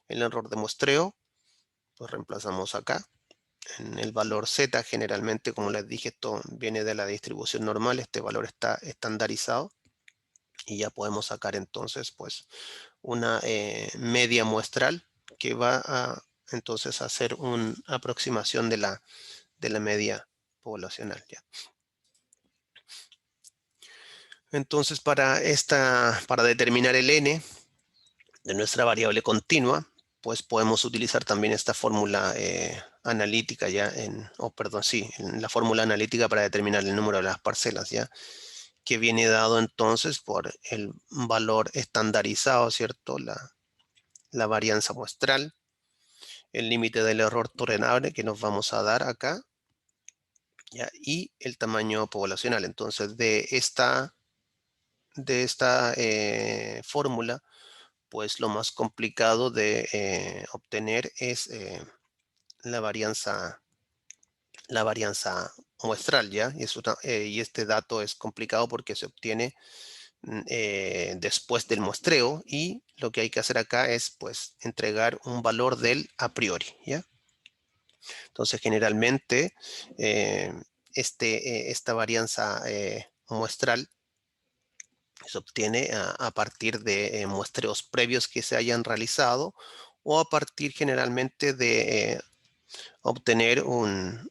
el error de muestreo, pues reemplazamos acá. En el valor Z, generalmente, como les dije, esto viene de la distribución normal, este valor está estandarizado y ya podemos sacar entonces, pues, una media muestral que va a entonces hacer una aproximación de la media poblacional, ¿ya? Entonces, para determinar el n de nuestra variable continua, pues podemos utilizar también esta fórmula analítica ya perdón, sí, en la fórmula analítica para determinar el número de las parcelas, ya, que viene dado entonces por el valor estandarizado, ¿cierto? La varianza muestral, el límite del error tolerable que nos vamos a dar acá, ¿ya? Y el tamaño poblacional. Entonces, de esta fórmula, pues lo más complicado de obtener es la varianza muestral, ¿ya? Y este dato es complicado porque se obtiene después del muestreo y lo que hay que hacer acá es, pues, entregar un valor del a priori, ¿ya? Entonces, generalmente, esta varianza muestral Se obtiene a partir de muestreos previos que se hayan realizado o a partir generalmente de obtener un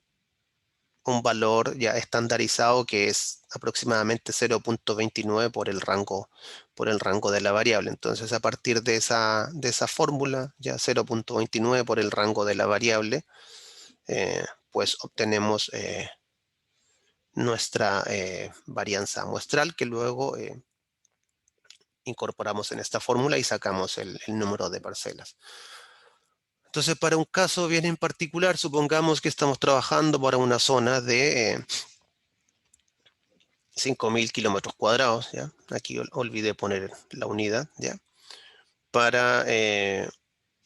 valor ya estandarizado que es aproximadamente 0,29 por el rango de la variable. Entonces, a partir de esa fórmula, ya 0,29 por el rango de la variable, pues obtenemos nuestra varianza muestral que luego incorporamos en esta fórmula y sacamos el número de parcelas. Entonces, para un caso bien en particular, supongamos que estamos trabajando para una zona de 5.000 kilómetros cuadrados, ¿ya? Aquí olvidé poner la unidad, ¿ya? Para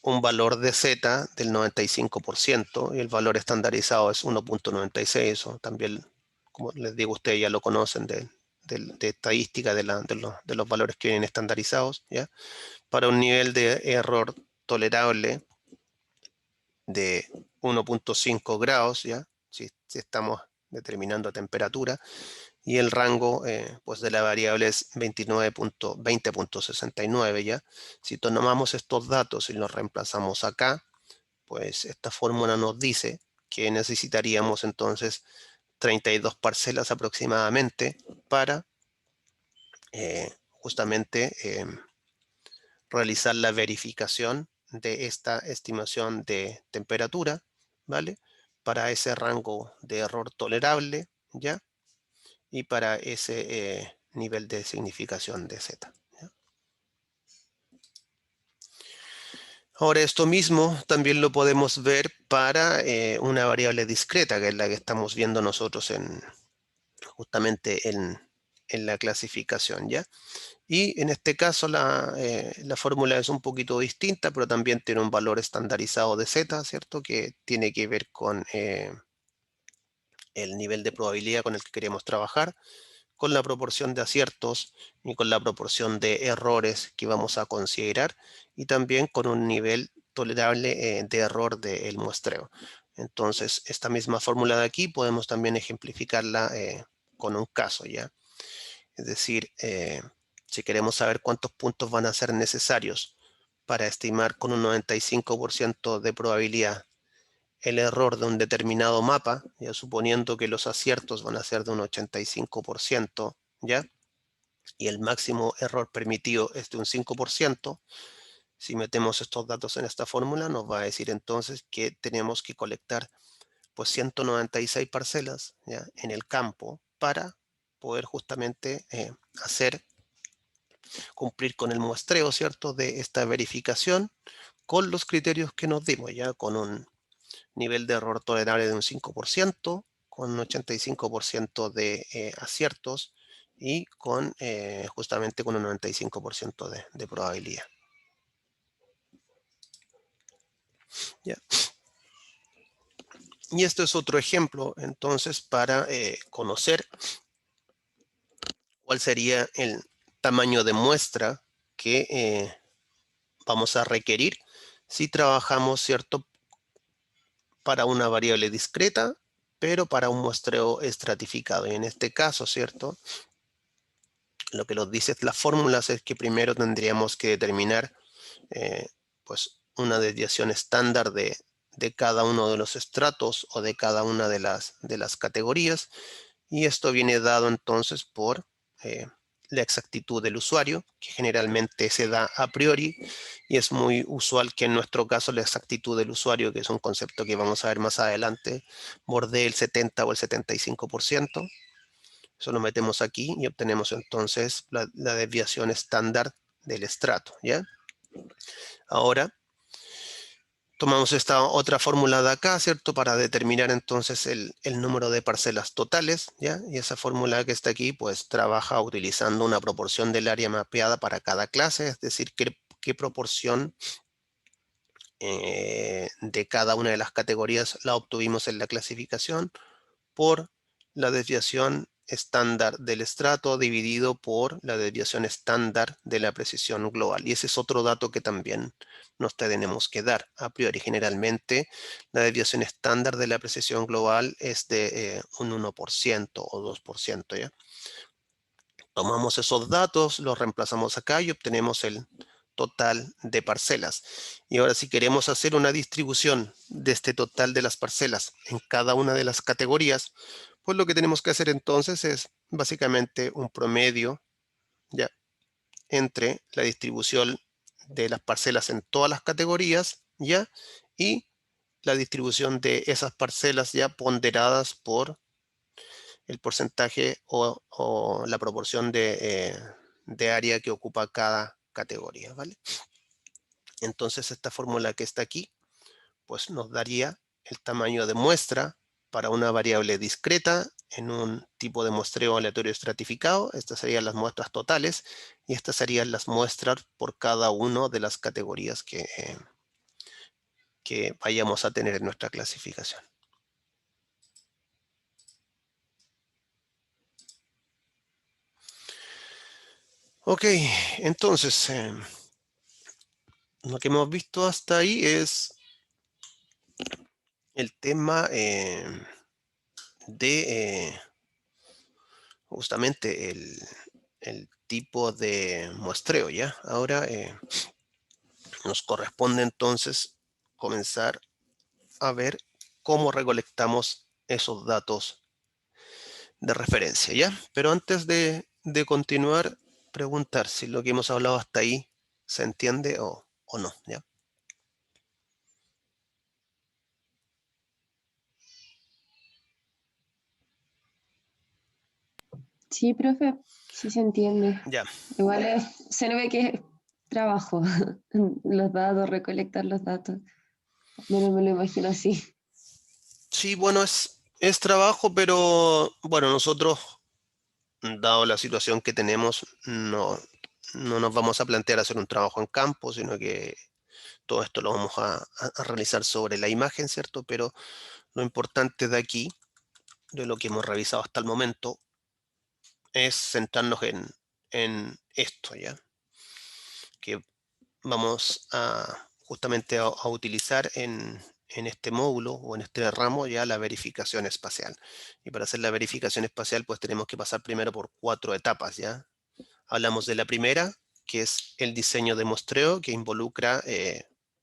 un valor de Z del 95% y el valor estandarizado es 1,96, o también, como les digo, ustedes ya lo conocen de estadística de los valores que vienen estandarizados, ¿ya? Para un nivel de error tolerable de 1,5 grados, ¿ya? Si estamos determinando temperatura, y el rango pues de la variable es 20,69, ¿ya? Si tomamos estos datos y los reemplazamos acá, pues esta fórmula nos dice que necesitaríamos entonces 32 parcelas aproximadamente para justamente realizar la verificación de esta estimación de temperatura, ¿vale? Para ese rango de error tolerable, ¿ya? Y para ese nivel de significación de Z, ¿ya? Ahora, esto mismo también lo podemos ver para una variable discreta, que es la que estamos viendo nosotros justamente en la clasificación, ¿ya? Y en este caso la fórmula es un poquito distinta, pero también tiene un valor estandarizado de Z, ¿cierto? Que tiene que ver con el nivel de probabilidad con el que queremos trabajar, con la proporción de aciertos y con la proporción de errores que vamos a considerar, y también con un nivel tolerable de error del muestreo. Entonces, esta misma fórmula de aquí podemos también ejemplificarla con un caso, ¿ya? Es decir, si queremos saber cuántos puntos van a ser necesarios para estimar con un 95% de probabilidad el error de un determinado mapa, ya suponiendo que los aciertos van a ser de un 85%, ¿ya? Y el máximo error permitido es de un 5%, si metemos estos datos en esta fórmula, nos va a decir entonces que tenemos que colectar pues 196 parcelas, ¿ya? En el campo para poder justamente hacer cumplir con el muestreo, ¿cierto? De esta verificación con los criterios que nos dimos, ya con un nivel de error tolerable de un 5%, con un 85% de aciertos y con justamente con un 95% de probabilidad. ¿Ya? Y esto es otro ejemplo, entonces, para conocer cuál sería el tamaño de muestra que vamos a requerir si trabajamos, ¿cierto?, para una variable discreta, pero para un muestreo estratificado. Y en este caso, ¿cierto?, lo que nos dice las fórmulas es que primero tendríamos que determinar eh, pues una desviación estándar de cada uno de los estratos o de cada una de las categorías, y esto viene dado entonces por la exactitud del usuario, que generalmente se da a priori, y es muy usual que en nuestro caso la exactitud del usuario, que es un concepto que vamos a ver más adelante, bordee el 70 o el 75%. Eso lo metemos aquí y obtenemos entonces la desviación estándar del estrato, ¿ya? Ahora, tomamos esta otra fórmula de acá, ¿cierto? Para determinar entonces el número de parcelas totales, ¿ya? Y esa fórmula que está aquí, pues trabaja utilizando una proporción del área mapeada para cada clase, es decir, qué proporción de cada una de las categorías la obtuvimos en la clasificación por la desviación estándar del estrato dividido por la desviación estándar de la precisión global. Y ese es otro dato que también nos tenemos que dar. A priori, generalmente, la desviación estándar de la precisión global es de un 1% o 2%, ¿ya? Tomamos esos datos, los reemplazamos acá y obtenemos el total de parcelas. Y ahora si queremos hacer una distribución de este total de las parcelas en cada una de las categorías, pues lo que tenemos que hacer entonces es básicamente un promedio, ya, entre la distribución de las parcelas en todas las categorías, ya, y la distribución de esas parcelas ya ponderadas por el porcentaje o la proporción de área que ocupa cada categoría, ¿vale? Entonces esta fórmula que está aquí, pues nos daría el tamaño de muestra para una variable discreta en un tipo de muestreo aleatorio estratificado. Estas serían las muestras totales y estas serían las muestras por cada una de las categorías que vayamos a tener en nuestra clasificación. Ok, entonces lo que hemos visto hasta ahí es el tema de justamente el tipo de muestreo, ¿ya? Ahora nos corresponde entonces comenzar a ver cómo recolectamos esos datos de referencia, ¿ya? Pero antes de continuar, preguntar si lo que hemos hablado hasta ahí se entiende o no, ¿ya? Sí, profe, sí se entiende. Ya. Igual se ve que es trabajo, los datos, recolectar los datos. Menos me lo imagino así. Sí, bueno, es trabajo, pero bueno, nosotros, dado la situación que tenemos, no nos vamos a plantear hacer un trabajo en campo, sino que todo esto lo vamos a realizar sobre la imagen, ¿cierto? Pero lo importante de aquí, de lo que hemos revisado hasta el momento, es centrarnos en esto, ¿ya? Que vamos a justamente a utilizar en este módulo o en este ramo ya la verificación espacial. Y para hacer la verificación espacial, pues tenemos que pasar primero por 4 etapas, ¿ya? Hablamos de la primera, que es el diseño de muestreo, que involucra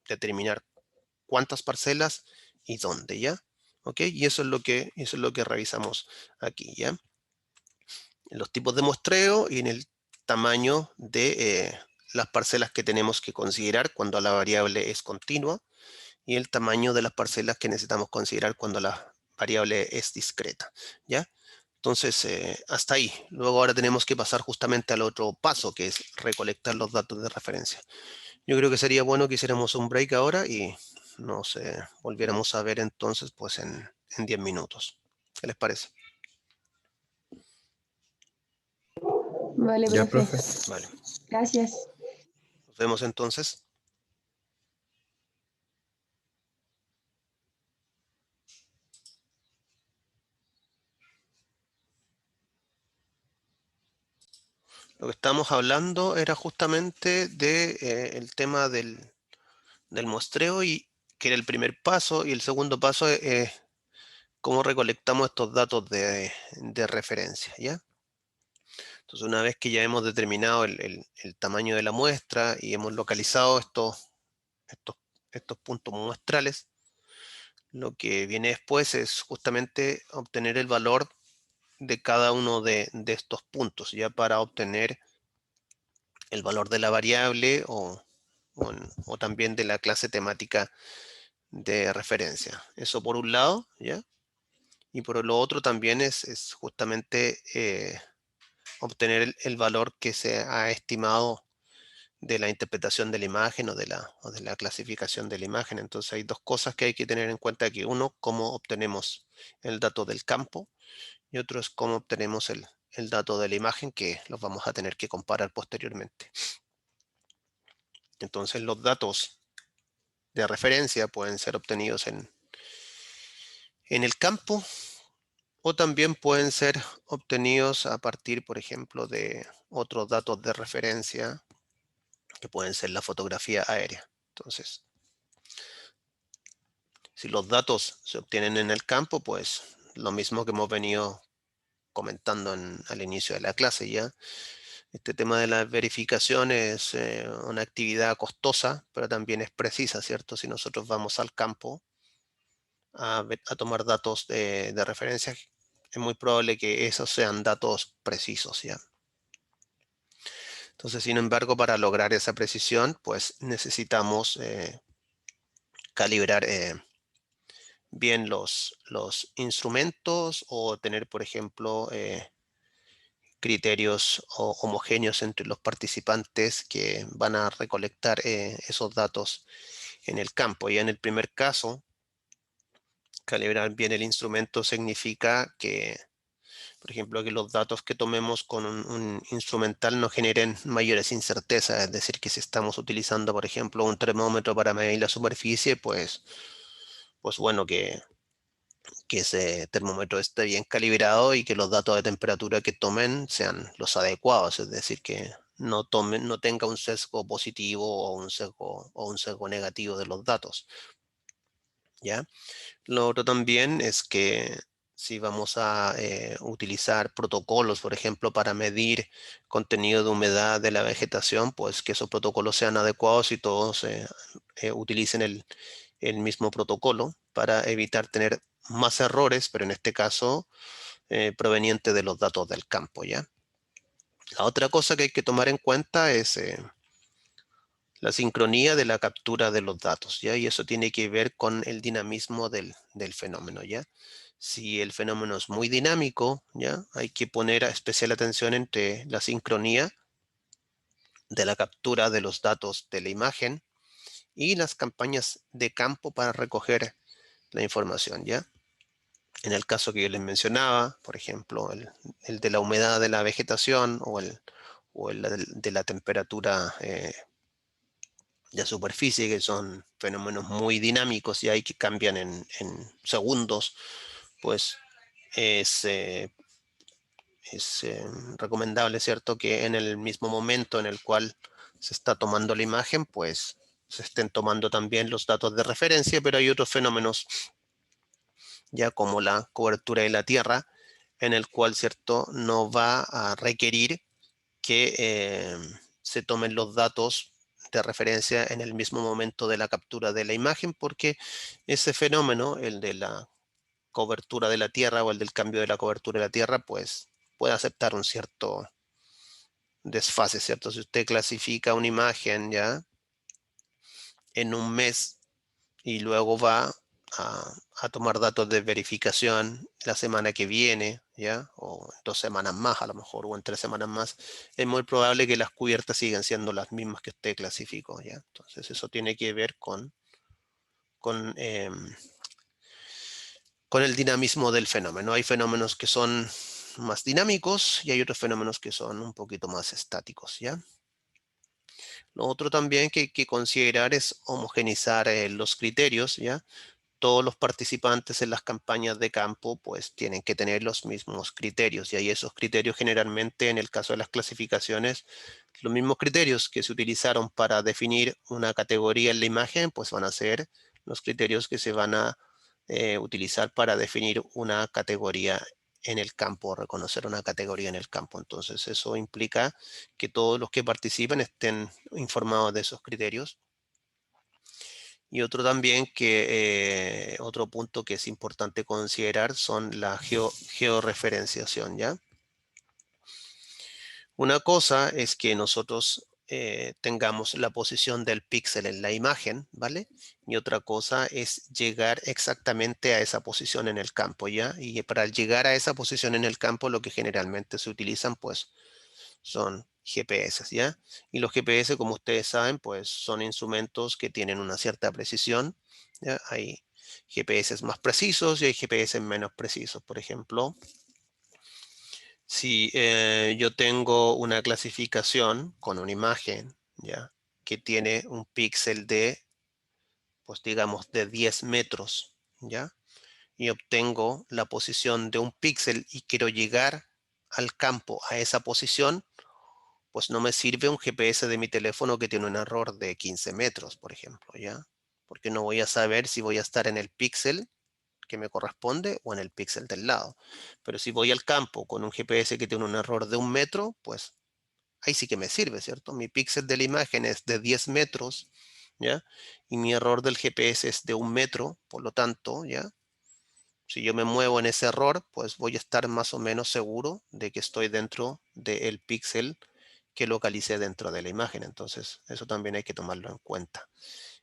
determinar cuántas parcelas y dónde, ¿ya? ¿Ok? Y eso es lo que revisamos aquí, ¿ya? En los tipos de muestreo y en el tamaño de las parcelas que tenemos que considerar cuando la variable es continua y el tamaño de las parcelas que necesitamos considerar cuando la variable es discreta, ¿ya? Entonces, hasta ahí. Luego ahora tenemos que pasar justamente al otro paso, que es recolectar los datos de referencia. Yo creo que sería bueno que hiciéramos un break ahora y nos volviéramos a ver entonces pues en 10 minutos. ¿Qué les parece? Vale, Ya, profe. profe. Vale. Gracias. Nos vemos entonces. Lo que estábamos hablando era justamente de, el tema del muestreo y que era el primer paso y el segundo paso es cómo recolectamos estos datos de referencia, ¿ya? Entonces, una vez que ya hemos determinado el tamaño de la muestra y hemos localizado estos, estos puntos muestrales, lo que viene después es justamente obtener el valor de cada uno de estos puntos, ya para obtener el valor de la variable o también de la clase temática de referencia. Eso por un lado, ¿ya? Y por lo otro también es justamente obtener el valor que se ha estimado de la interpretación de la imagen o de la clasificación de la imagen. Entonces hay dos cosas que hay que tener en cuenta aquí. Uno, cómo obtenemos el dato del campo y otro es cómo obtenemos el dato de la imagen que los vamos a tener que comparar posteriormente. Entonces los datos de referencia pueden ser obtenidos en el campo o también pueden ser obtenidos a partir, por ejemplo, de otros datos de referencia que pueden ser la fotografía aérea. Entonces, si los datos se obtienen en el campo, pues lo mismo que hemos venido comentando al inicio de la clase ya. Este tema de la verificación es una actividad costosa, pero también es precisa, ¿cierto? Si nosotros vamos al campo a tomar datos de referencia, es muy probable que esos sean datos precisos, ¿ya? Entonces, sin embargo, para lograr esa precisión, pues necesitamos calibrar bien los instrumentos o tener, por ejemplo, criterios homogéneos entre los participantes que van a recolectar esos datos en el campo. Y en el primer caso, calibrar bien el instrumento significa que, por ejemplo, que los datos que tomemos con un instrumental no generen mayores incertezas. Es decir, que si estamos utilizando, por ejemplo, un termómetro para medir la superficie, pues bueno, que ese termómetro esté bien calibrado y que los datos de temperatura que tomen sean los adecuados, es decir, que no tenga un sesgo positivo o un sesgo negativo de los datos, ¿ya? Lo otro también es que si vamos a utilizar protocolos, por ejemplo, para medir contenido de humedad de la vegetación, pues que esos protocolos sean adecuados y todos utilicen el mismo protocolo para evitar tener más errores, pero en este caso proveniente de los datos del campo, ¿ya? La otra cosa que hay que tomar en cuenta es la sincronía de la captura de los datos, ¿ya? Y eso tiene que ver con el dinamismo del fenómeno, ¿ya? Si el fenómeno es muy dinámico, ¿ya? Hay que poner especial atención entre la sincronía de la captura de los datos de la imagen y las campañas de campo para recoger la información, ¿ya? En el caso que yo les mencionaba, por ejemplo, el de la humedad de la vegetación o el de la temperatura de superficie, que son fenómenos muy dinámicos y hay que cambian en segundos, pues es, eh, es recomendable, ¿cierto?, que en el mismo momento en el cual se está tomando la imagen, pues se estén tomando también los datos de referencia, pero hay otros fenómenos ya como la cobertura de la Tierra, en el cual, ¿cierto?, no va a requerir que se tomen los datos de referencia en el mismo momento de la captura de la imagen, porque ese fenómeno, el de la cobertura de la Tierra o el del cambio de la cobertura de la Tierra, pues puede aceptar un cierto desfase, ¿cierto? Si usted clasifica una imagen ya en un mes y luego va a tomar datos de verificación la semana que viene, ¿ya? O en 2 semanas más a lo mejor, o en 3 semanas más, es muy probable que las cubiertas sigan siendo las mismas que usted clasificó, ¿ya? Entonces eso tiene que ver con, em, con el dinamismo del fenómeno. Hay fenómenos que son más dinámicos y hay otros fenómenos que son un poquito más estáticos, ¿ya? Lo otro también que hay que considerar es homogenizar los criterios, ¿ya? Todos los participantes en las campañas de campo pues tienen que tener los mismos criterios y ahí esos criterios generalmente en el caso de las clasificaciones, los mismos criterios que se utilizaron para definir una categoría en la imagen pues van a ser los criterios que se van a utilizar para definir una categoría en el campo, reconocer una categoría en el campo. Entonces eso implica que todos los que participen estén informados de esos criterios y otro también otro punto que es importante considerar son la georreferenciación, ¿ya? Una cosa es que nosotros tengamos la posición del píxel en la imagen, ¿vale? Y otra cosa es llegar exactamente a esa posición en el campo, ¿ya? Y para llegar a esa posición en el campo, lo que generalmente se utilizan, pues, son GPS, ¿ya? Y los GPS, como ustedes saben, pues son instrumentos que tienen una cierta precisión, ¿ya? Hay GPS más precisos y hay GPS menos precisos. Por ejemplo, si yo tengo una clasificación con una imagen, ¿ya? Que tiene un píxel de, pues digamos, de 10 metros, ¿ya? Y obtengo la posición de un píxel y quiero llegar al campo a esa posición, pues no me sirve un GPS de mi teléfono que tiene un error de 15 metros, por ejemplo, ¿ya? Porque no voy a saber si voy a estar en el píxel que me corresponde o en el píxel del lado. Pero si voy al campo con un GPS que tiene un error de 1 metro, pues ahí sí que me sirve, ¿cierto? Mi píxel de la imagen es de 10 metros, ¿ya? Y mi error del GPS es de 1 metro, por lo tanto, ¿ya? Si yo me muevo en ese error, pues voy a estar más o menos seguro de que estoy dentro del píxel que localicé dentro de la imagen. Entonces, eso también hay que tomarlo en cuenta.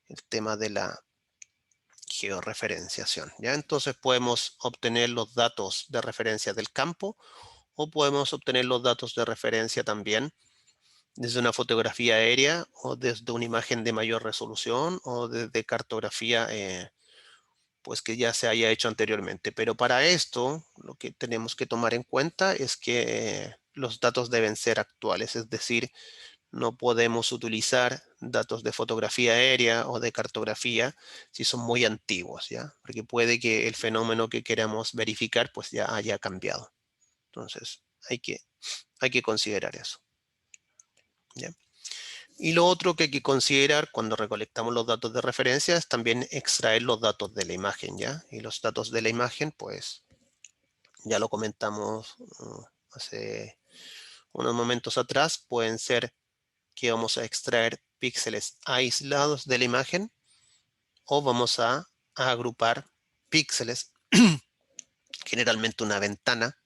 El tema de la georreferenciación, ¿ya? Entonces podemos obtener los datos de referencia del campo o podemos obtener los datos de referencia también desde una fotografía aérea o desde una imagen de mayor resolución o desde cartografía pues que ya se haya hecho anteriormente. Pero para esto lo que tenemos que tomar en cuenta es que los datos deben ser actuales, es decir, no podemos utilizar datos de fotografía aérea o de cartografía si son muy antiguos, ¿ya? Porque puede que el fenómeno que queramos verificar pues ya haya cambiado. Entonces, hay que considerar eso, ¿ya? Y lo otro que hay que considerar cuando recolectamos los datos de referencia es también extraer los datos de la imagen, ¿ya? Y los datos de la imagen, pues, ya lo comentamos hace unos momentos atrás, pueden ser que vamos a extraer píxeles aislados de la imagen o vamos a agrupar píxeles, generalmente una ventana,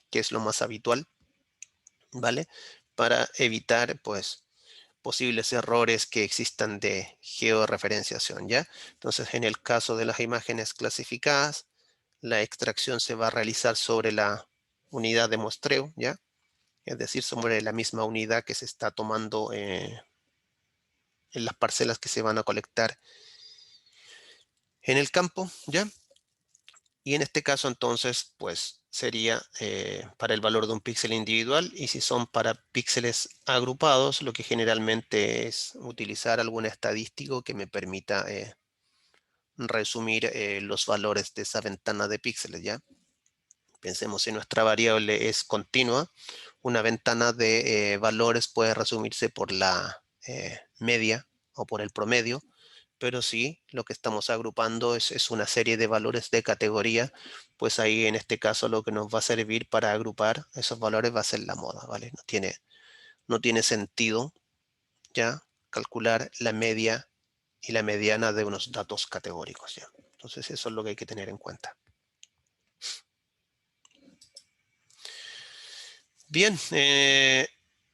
que es lo más habitual, ¿vale? Para evitar, pues, posibles errores que existan de georreferenciación, ¿ya? Entonces, en el caso de las imágenes clasificadas, la extracción se va a realizar sobre la unidad de muestreo, ¿ya? Es decir, sobre la misma unidad que se está tomando en las parcelas que se van a colectar en el campo, ¿ya? Y en este caso, entonces, pues sería para el valor de un píxel individual, y si son para píxeles agrupados, lo que generalmente es utilizar algún estadístico que me permita resumir los valores de esa ventana de píxeles, ¿ya? Pensemos si nuestra variable es continua, una ventana de valores puede resumirse por la media o por el promedio, pero si lo que estamos agrupando es una serie de valores de categoría, pues ahí en este caso lo que nos va a servir para agrupar esos valores va a ser la moda, ¿vale? No tiene sentido ya calcular la media y la mediana de unos datos categóricos, ¿ya? Entonces eso es lo que hay que tener en cuenta. Bien,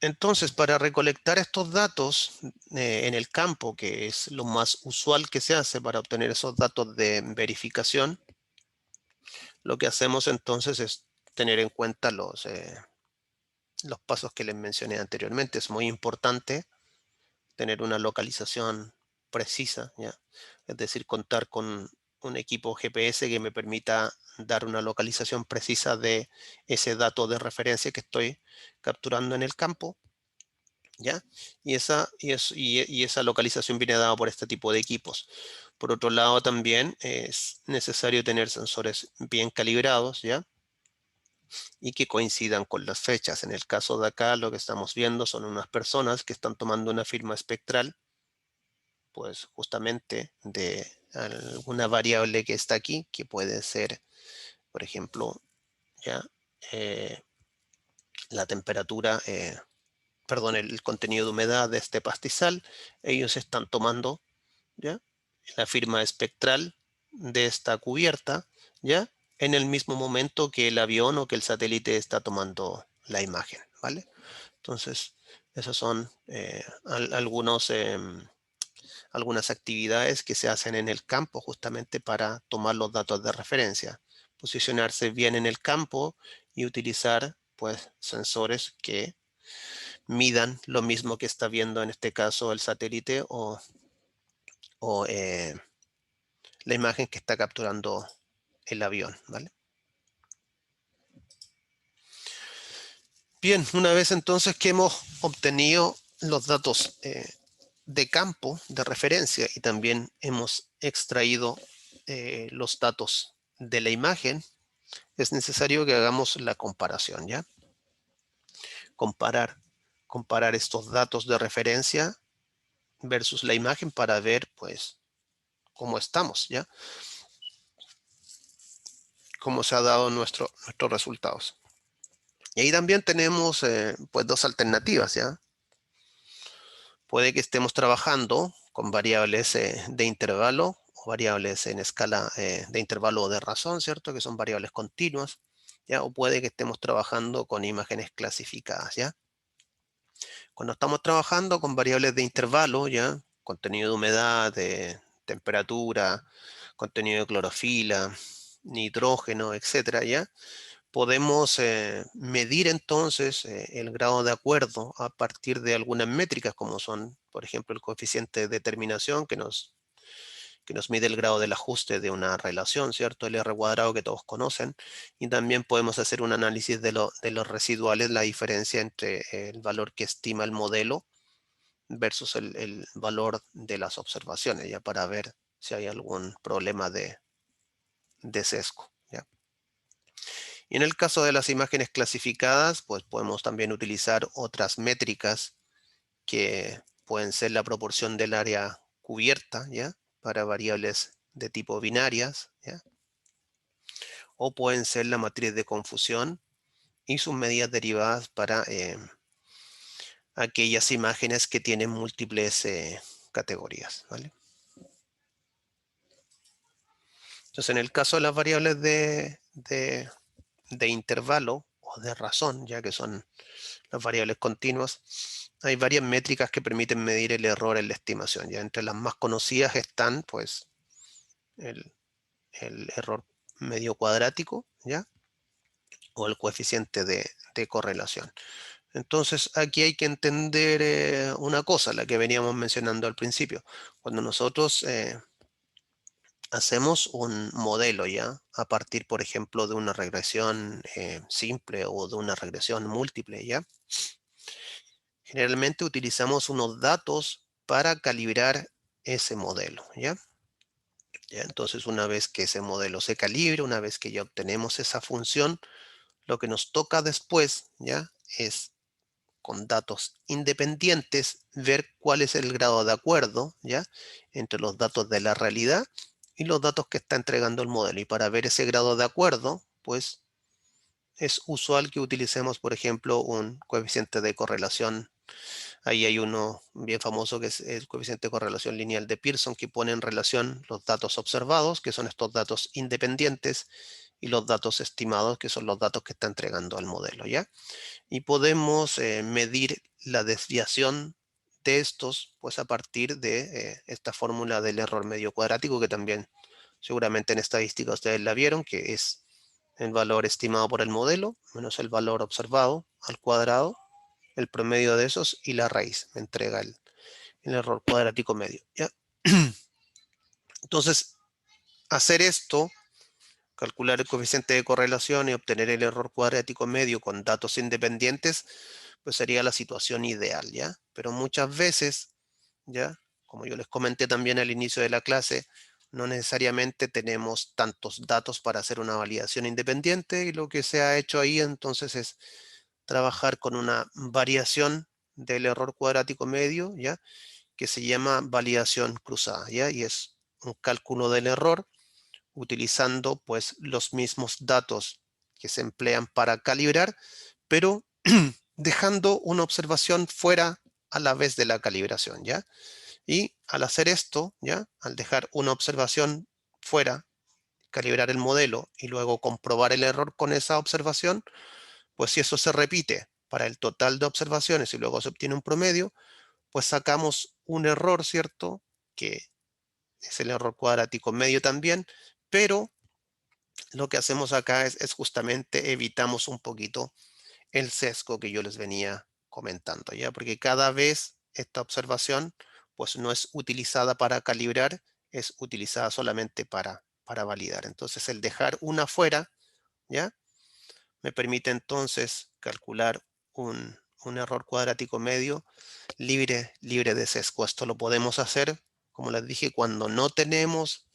entonces para recolectar estos datos en el campo, que es lo más usual que se hace para obtener esos datos de verificación, lo que hacemos entonces es tener en cuenta los pasos que les mencioné anteriormente. Es muy importante tener una localización precisa, ¿ya? Es decir, contar con un equipo GPS que me permita dar una localización precisa de ese dato de referencia que estoy capturando en el campo, ¿ya? Y esa localización viene dada por este tipo de equipos. Por otro lado, también es necesario tener sensores bien calibrados, ¿ya? Y que coincidan con las fechas. En el caso de acá, lo que estamos viendo son unas personas que están tomando una firma espectral, pues justamente de alguna variable que está aquí, que puede ser, por ejemplo, ya eh, la temperatura, perdón, el contenido de humedad de este pastizal. Ellos están tomando, ¿ya? La firma espectral de esta cubierta, ¿ya? En el mismo momento que el avión o que el satélite está tomando la imagen, ¿vale? Entonces, esos son algunas actividades que se hacen en el campo justamente para tomar los datos de referencia. Posicionarse bien en el campo y utilizar, pues, sensores que midan lo mismo que está viendo en este caso el satélite o la imagen que está capturando el avión, ¿vale? Bien, una vez entonces que hemos obtenido los datos de campo de referencia y también hemos extraído los datos de la imagen, es necesario que hagamos la comparación, ¿ya? Comparar, comparar estos datos de referencia versus la imagen para ver, pues, cómo estamos, ¿ya? cómo se ha dado nuestros resultados. Y ahí también tenemos pues dos alternativas, ¿ya? Puede que estemos trabajando con variables de intervalo o variables en escala de intervalo o de razón, ¿cierto? Que son variables continuas, ¿ya? O puede que estemos trabajando con imágenes clasificadas, ¿ya? Cuando estamos trabajando con variables de intervalo, ¿ya? Contenido de humedad, de temperatura, contenido de clorofila, nitrógeno, etcétera, ¿ya? Podemos medir entonces el grado de acuerdo a partir de algunas métricas como son, por ejemplo, el coeficiente de determinación que nos mide el grado del ajuste de una relación, ¿cierto? El R cuadrado que todos conocen. Y también podemos hacer un análisis de los residuales, la diferencia entre el valor que estima el modelo versus el valor de las observaciones, ya para ver si hay algún problema de sesgo, ¿ya? Y en el caso de las imágenes clasificadas, pues podemos también utilizar otras métricas que pueden ser la proporción del área cubierta, ¿ya? Para variables de tipo binarias, ¿ya? O pueden ser la matriz de confusión y sus medidas derivadas para aquellas imágenes que tienen múltiples categorías, ¿vale? Entonces, en el caso de las variables de intervalo o de razón, ya que son las variables continuas, hay varias métricas que permiten medir el error en la estimación. Ya entre las más conocidas están, pues, el, el error medio cuadrático, ¿ya? O el coeficiente de correlación. Entonces, aquí hay que entender una cosa, la que veníamos mencionando al principio. Cuando nosotros hacemos un modelo, ¿ya? A partir, por ejemplo, de una regresión simple o de una regresión múltiple, ¿ya? Generalmente utilizamos unos datos para calibrar ese modelo, ¿ya? ¿Ya? Entonces, una vez que ese modelo se calibre, una vez que ya obtenemos esa función, lo que nos toca después, ¿ya? Es con datos independientes ver cuál es el grado de acuerdo, ¿ya? Entre los datos de la realidad y los datos que está entregando el modelo. Y para ver ese grado de acuerdo, pues es usual que utilicemos, por ejemplo, un coeficiente de correlación. Ahí hay uno bien famoso que es el coeficiente de correlación lineal de Pearson, que pone en relación los datos observados, que son estos datos independientes, y los datos estimados, que son los datos que está entregando al modelo, ¿ya? Y podemos medir la desviación de estos, pues a partir de esta fórmula del error medio cuadrático, que también seguramente en estadística ustedes la vieron, que es el valor estimado por el modelo menos el valor observado al cuadrado, el promedio de esos y la raíz me entrega el error cuadrático medio, ¿ya? Entonces, hacer esto, calcular el coeficiente de correlación y obtener el error cuadrático medio con datos independientes, pues sería la situación ideal, ¿ya? Pero muchas veces, ¿ya? Como yo les comenté también al inicio de la clase, no necesariamente tenemos tantos datos para hacer una validación independiente y lo que se ha hecho ahí entonces es trabajar con una variación del error cuadrático medio, ¿ya? Que se llama validación cruzada, ¿ya? Y es un cálculo del error utilizando pues los mismos datos que se emplean para calibrar, pero dejando una observación fuera a la vez de la calibración, ¿ya? Y al hacer esto, ¿ya? Al dejar una observación fuera, calibrar el modelo y luego comprobar el error con esa observación, pues si eso se repite para el total de observaciones y luego se obtiene un promedio, pues sacamos un error, ¿cierto? Que es el error cuadrático medio también, pero lo que hacemos acá es justamente evitamos un poquito el sesgo que yo les venía comentando, ¿ya? Porque cada vez esta observación pues no es utilizada para calibrar, es utilizada solamente para validar. Entonces el dejar una fuera, ¿ya? Me permite entonces calcular un error cuadrático medio libre de sesgo. Esto lo podemos hacer, como les dije, cuando no tenemos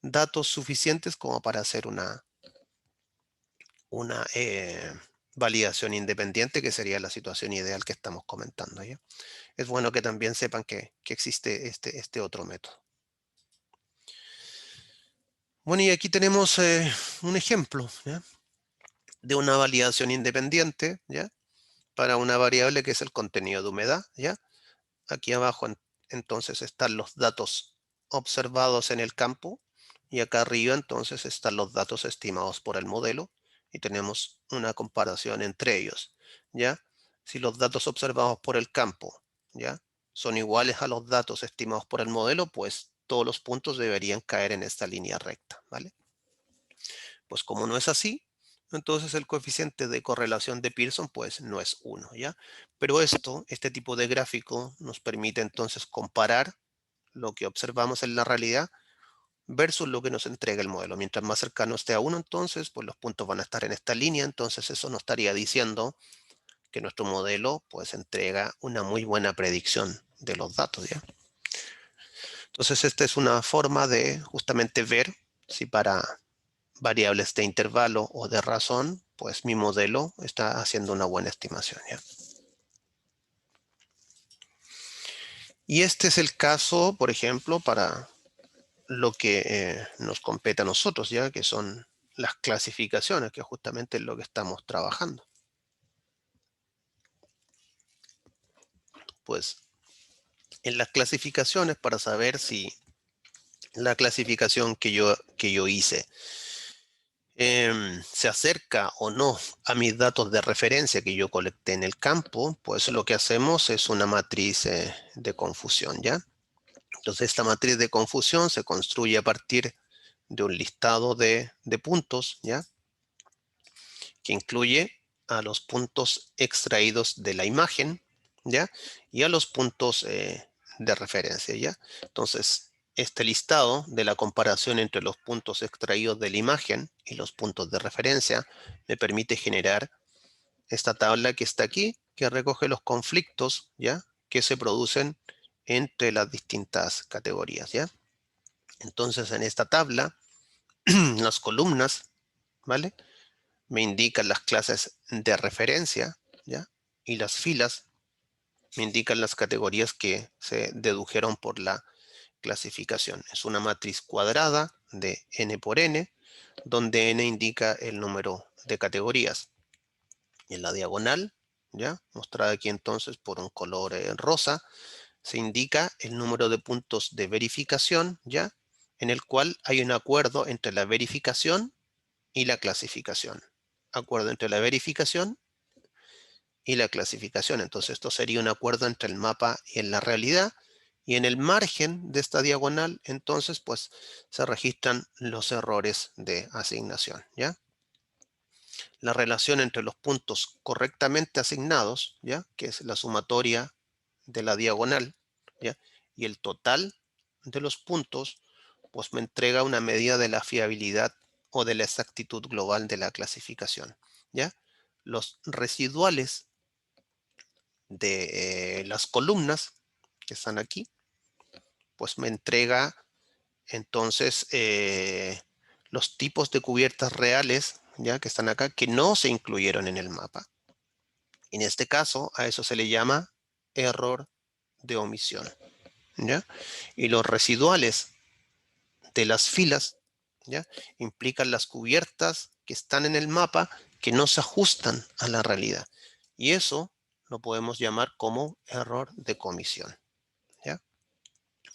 datos suficientes como para hacer una validación independiente, que sería la situación ideal que estamos comentando, ¿ya? Es bueno que también sepan que existe este otro método. Bueno, y aquí tenemos un ejemplo, ¿ya? De una validación independiente, ¿ya? Para una variable que es el contenido de humedad, ¿ya? Aquí abajo entonces están los datos observados en el campo y acá arriba entonces están los datos estimados por el modelo y tenemos una comparación entre ellos, ¿ya? Si los datos observados por el campo, ¿ya? Son iguales a los datos estimados por el modelo, pues todos los puntos deberían caer en esta línea recta, ¿vale? Pues como no es así, entonces el coeficiente de correlación de Pearson pues no es 1, ¿ya? Pero este tipo de gráfico nos permite entonces comparar lo que observamos en la realidad versus lo que nos entrega el modelo. Mientras más cercano esté a 1, entonces pues los puntos van a estar en esta línea, entonces eso nos estaría diciendo que nuestro modelo pues entrega una muy buena predicción de los datos, ¿ya? Entonces esta es una forma de justamente ver si para variables de intervalo o de razón, pues mi modelo está haciendo una buena estimación, ¿ya? Y este es el caso, por ejemplo, para lo que nos compete a nosotros, ¿ya? Que son las clasificaciones, que justamente es lo que estamos trabajando. Pues en las clasificaciones, para saber si la clasificación que yo hice se acerca o no a mis datos de referencia que yo colecté en el campo, pues lo que hacemos es una matriz de confusión, ¿ya? Entonces esta matriz de confusión se construye a partir de un listado de puntos, ¿ya? Que incluye a los puntos extraídos de la imagen, ¿ya? Y a los puntos de referencia, ¿ya? Entonces, este listado de la comparación entre los puntos extraídos de la imagen y los puntos de referencia me permite generar esta tabla que está aquí, que recoge los conflictos, ¿ya? Que se producen entre las distintas categorías, ¿ya? Entonces, en esta tabla, las columnas, ¿vale? Me indican las clases de referencia, ¿ya? Y las filas me indican las categorías que se dedujeron por la clasificación. Es una matriz cuadrada de n por n, donde n indica el número de categorías. Y en la diagonal, ¿ya? Mostrada aquí entonces por un color rosa, se indica el número de puntos de verificación, ¿ya? En el cual hay un acuerdo entre la verificación y la clasificación. Acuerdo entre la verificación y la clasificación. Entonces esto sería un acuerdo entre el mapa y en la realidad. Y en el margen de esta diagonal, entonces, pues se registran los errores de asignación, ¿ya? La relación entre los puntos correctamente asignados, ¿ya? Que es la sumatoria de la diagonal, ¿ya? Y el total de los puntos, pues me entrega una medida de la fiabilidad o de la exactitud global de la clasificación, ¿ya? Los residuales de las columnas que están aquí, pues me entrega entonces los tipos de cubiertas reales, ya que están acá, que no se incluyeron en el mapa. En este caso, a eso se le llama error de omisión, ¿ya? Y los residuales de las filas, ¿ya? Implican las cubiertas que están en el mapa que no se ajustan a la realidad. Y eso lo podemos llamar como error de comisión, ¿ya?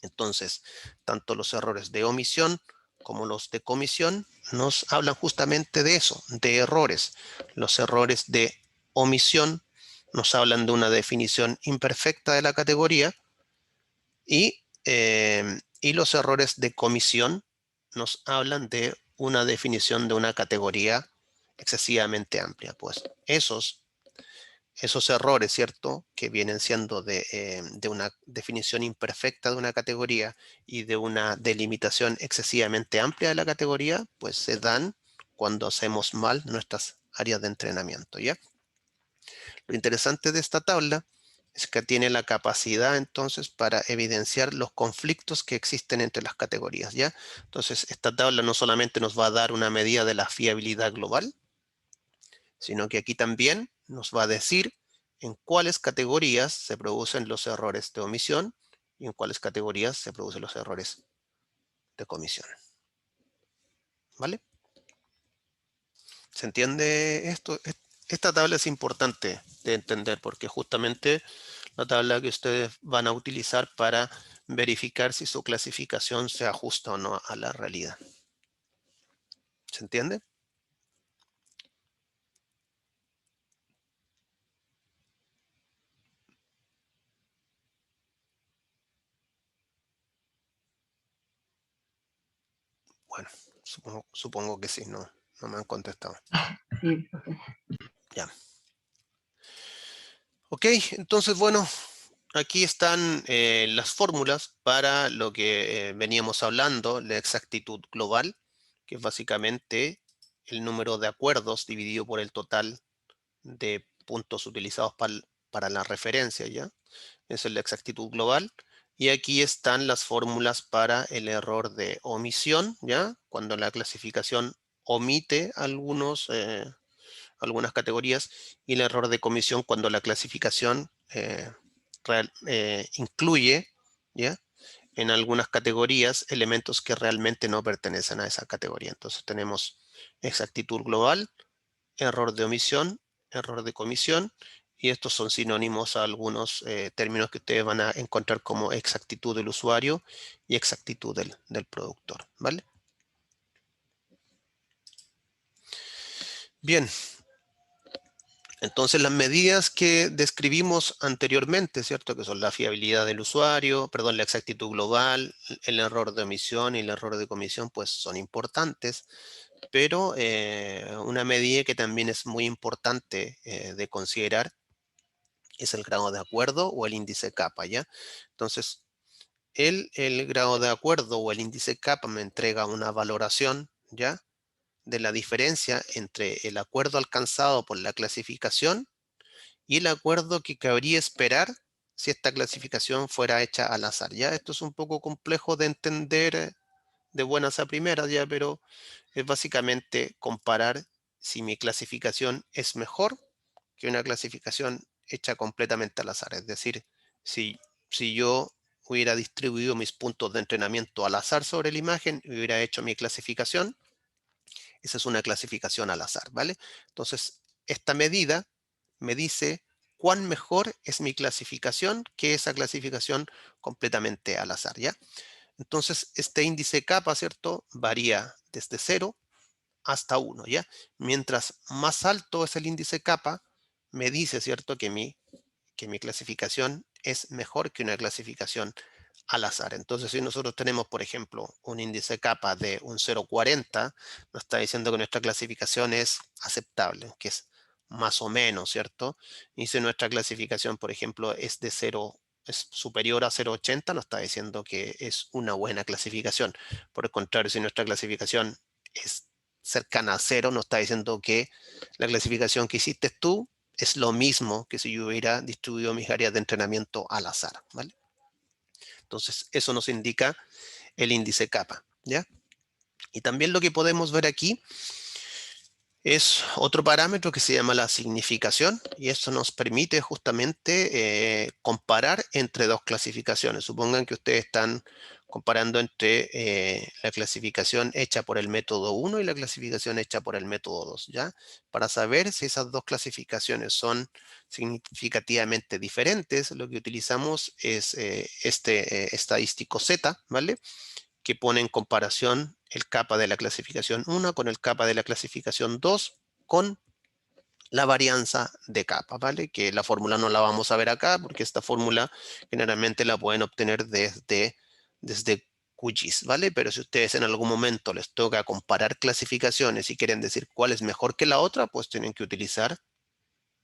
Entonces, tanto los errores de omisión como los de comisión nos hablan justamente de eso, de errores. Los errores de omisión nos hablan de una definición imperfecta de la categoría y los errores de comisión nos hablan de una definición de una categoría excesivamente amplia. Pues esos errores, ¿cierto? Que vienen siendo de una definición imperfecta de una categoría y de una delimitación excesivamente amplia de la categoría, pues se dan cuando hacemos mal nuestras áreas de entrenamiento, ¿ya? Lo interesante de esta tabla es que tiene la capacidad entonces para evidenciar los conflictos que existen entre las categorías, ¿ya? Entonces, esta tabla no solamente nos va a dar una medida de la fiabilidad global, sino que aquí también nos va a decir en cuáles categorías se producen los errores de omisión y en cuáles categorías se producen los errores de comisión. ¿vale? ¿Se entiende esto? Esta tabla es importante de entender porque justamente la tabla que ustedes van a utilizar para verificar si su clasificación se ajusta o no a la realidad. ¿Se entiende? Bueno, supongo que sí, no me han contestado. Sí, profe. Ya. Ok, entonces, bueno, aquí están las fórmulas para lo que veníamos hablando, la exactitud global, que es básicamente el número de acuerdos dividido por el total de puntos utilizados para la referencia, ¿ya? Esa es la exactitud global. Y aquí están las fórmulas para el error de omisión, ¿ya? Cuando la clasificación omite algunas categorías, y el error de comisión cuando la clasificación incluye, ¿ya? En algunas categorías elementos que realmente no pertenecen a esa categoría. Entonces tenemos exactitud global, error de omisión, error de comisión, y estos son sinónimos a algunos términos que ustedes van a encontrar como exactitud del usuario y exactitud del productor, ¿vale? Bien, entonces las medidas que describimos anteriormente, ¿cierto? Que son la fiabilidad del usuario, perdón, la exactitud global, el error de omisión y el error de comisión, pues son importantes, pero una medida que también es muy importante de considerar es el grado de acuerdo o el índice kappa, ¿ya? Entonces, el grado de acuerdo o el índice kappa me entrega una valoración, ¿ya? De la diferencia entre el acuerdo alcanzado por la clasificación y el acuerdo que cabría esperar si esta clasificación fuera hecha al azar, ¿ya? Esto es un poco complejo de entender de buenas a primeras, ¿ya? Pero es básicamente comparar si mi clasificación es mejor que una clasificación hecha completamente al azar. Es decir, si yo hubiera distribuido mis puntos de entrenamiento al azar sobre la imagen y hubiera hecho mi clasificación, esa es una clasificación al azar, ¿vale? Entonces, esta medida me dice cuán mejor es mi clasificación que esa clasificación completamente al azar, ¿ya? Entonces, este índice kappa, ¿cierto? Varía desde 0 hasta 1, ¿ya? Mientras más alto es el índice kappa, me dice, ¿cierto? Que mi clasificación es mejor que una clasificación al azar. Entonces, si nosotros tenemos, por ejemplo, un índice kappa de un 0,40, nos está diciendo que nuestra clasificación es aceptable, que es más o menos, ¿cierto? Y si nuestra clasificación, por ejemplo, es de 0, es superior a 0,80, nos está diciendo que es una buena clasificación. Por el contrario, si nuestra clasificación es cercana a 0, nos está diciendo que la clasificación que hiciste tú es lo mismo que si yo hubiera distribuido mis áreas de entrenamiento al azar, ¿vale? Entonces, eso nos indica el índice kappa, ¿ya? Y también lo que podemos ver aquí es otro parámetro que se llama la significación, y esto nos permite justamente comparar entre dos clasificaciones. Supongan que ustedes están comparando entre la clasificación hecha por el método 1 y la clasificación hecha por el método 2, ¿ya? Para saber si esas dos clasificaciones son significativamente diferentes, lo que utilizamos es este estadístico Z, ¿vale? Que pone en comparación el kappa de la clasificación 1 con el kappa de la clasificación 2 con la varianza de kappa, ¿vale? Que la fórmula no la vamos a ver acá porque esta fórmula generalmente la pueden obtener desde QGIS, ¿vale? Pero si ustedes en algún momento les toca comparar clasificaciones y quieren decir cuál es mejor que la otra, pues tienen que utilizar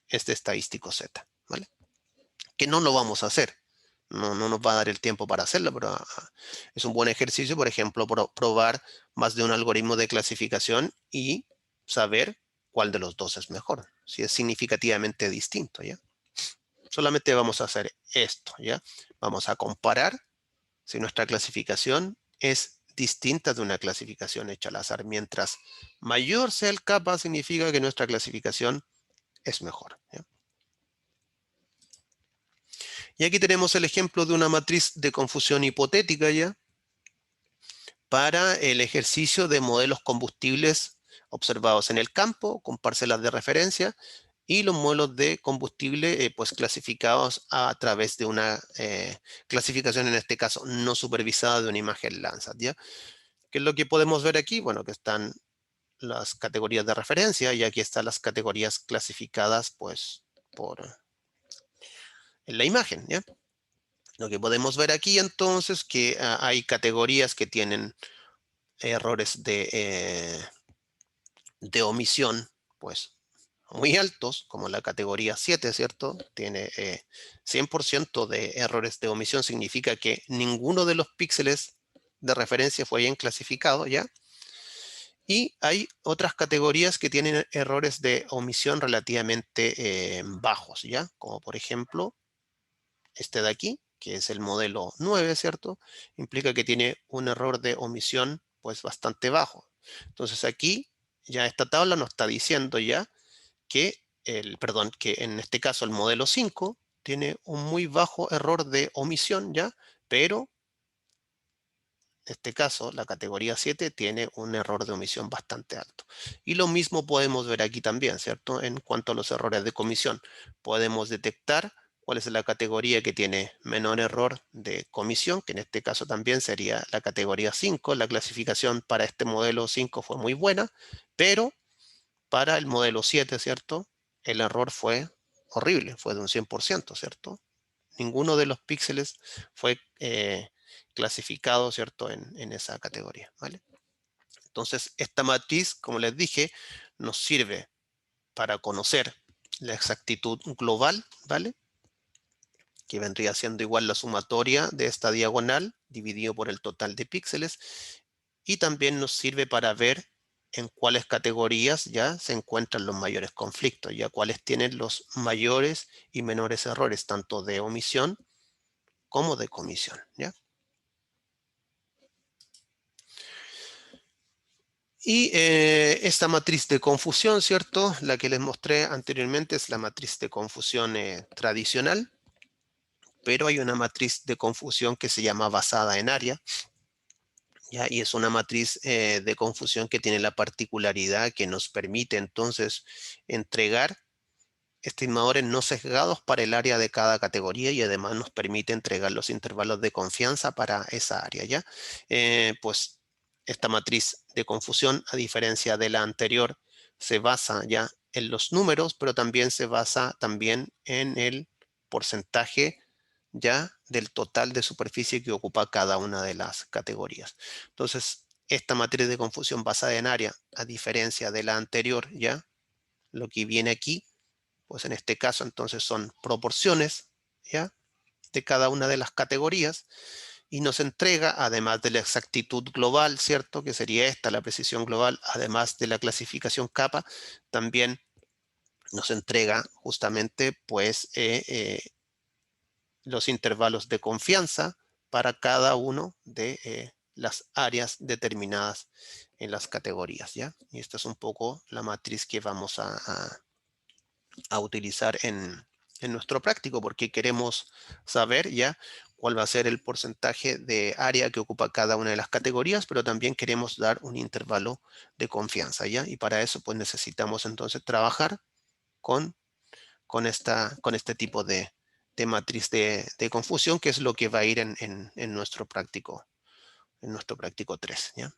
este estadístico Z, ¿vale? Que no lo vamos a hacer. No nos va a dar el tiempo para hacerlo, pero es un buen ejercicio, por ejemplo, probar más de un algoritmo de clasificación y saber cuál de los dos es mejor, si es significativamente distinto, ¿ya? Solamente vamos a hacer esto, ¿ya? Vamos a comparar si nuestra clasificación es distinta de una clasificación hecha al azar. Mientras mayor sea el kappa, significa que nuestra clasificación es mejor, ¿ya? Y aquí tenemos el ejemplo de una matriz de confusión hipotética, ¿ya? para el ejercicio de modelos combustibles observados en el campo con parcelas de referencia y los modelos de combustible pues clasificados a través de una clasificación, en este caso no supervisada, de una imagen Landsat, ¿ya? ¿Qué es lo que podemos ver aquí? Bueno, que están las categorías de referencia y aquí están las categorías clasificadas pues en la imagen, ¿ya? Lo que podemos ver aquí entonces que hay categorías que tienen errores de omisión pues muy altos, como la categoría 7, ¿cierto? Tiene 100% de errores de omisión, significa que ninguno de los píxeles de referencia fue bien clasificado, ¿ya? Y hay otras categorías que tienen errores de omisión relativamente bajos, ¿ya? Como por ejemplo este de aquí, que es el modelo 9, ¿cierto? Implica que tiene un error de omisión pues bastante bajo. Entonces aquí ya esta tabla nos está diciendo ya que que en este caso el modelo 5 tiene un muy bajo error de omisión ya, pero en este caso la categoría 7 tiene un error de omisión bastante alto. Y lo mismo podemos ver aquí también, ¿cierto? En cuanto a los errores de comisión, podemos detectar cuál es la categoría que tiene menor error de comisión, que en este caso también sería la categoría 5. La clasificación para este modelo 5 fue muy buena, pero para el modelo 7, ¿cierto? El error fue horrible, fue de un 100%, ¿cierto? Ninguno de los píxeles fue clasificado, ¿cierto? En esa categoría, ¿vale? Entonces, esta matriz, como les dije, nos sirve para conocer la exactitud global, ¿vale? Que vendría siendo igual la sumatoria de esta diagonal dividido por el total de píxeles, y también nos sirve para ver en cuáles categorías ya se encuentran los mayores conflictos, ya cuáles tienen los mayores y menores errores, tanto de omisión como de comisión, ¿ya? Y esta matriz de confusión, ¿cierto? La que les mostré anteriormente es la matriz de confusión tradicional, pero hay una matriz de confusión que se llama basada en área, ¿ya? Y es una matriz de confusión que tiene la particularidad que nos permite entonces entregar estimadores no sesgados para el área de cada categoría y además nos permite entregar los intervalos de confianza para esa área, ¿ya? Pues esta matriz de confusión, a diferencia de la anterior, se basa ya en los números, pero también se basa también en el porcentaje ya del total de superficie que ocupa cada una de las categorías. Entonces, esta matriz de confusión basada en área, a diferencia de la anterior, ya, lo que viene aquí pues en este caso entonces son proporciones, ¿ya? De cada una de las categorías y nos entrega, además de la exactitud global, ¿cierto? Que sería esta, la precisión global, además de la clasificación capa, también nos entrega justamente pues los intervalos de confianza para cada uno de las áreas determinadas en las categorías, ¿ya? Y esta es un poco la matriz que vamos a utilizar en nuestro práctico, porque queremos saber ya cuál va a ser el porcentaje de área que ocupa cada una de las categorías, pero también queremos dar un intervalo de confianza, ¿ya? Y para eso pues necesitamos entonces trabajar con, con este tipo de matriz de confusión, que es lo que va a ir en nuestro práctico 3, ¿ya?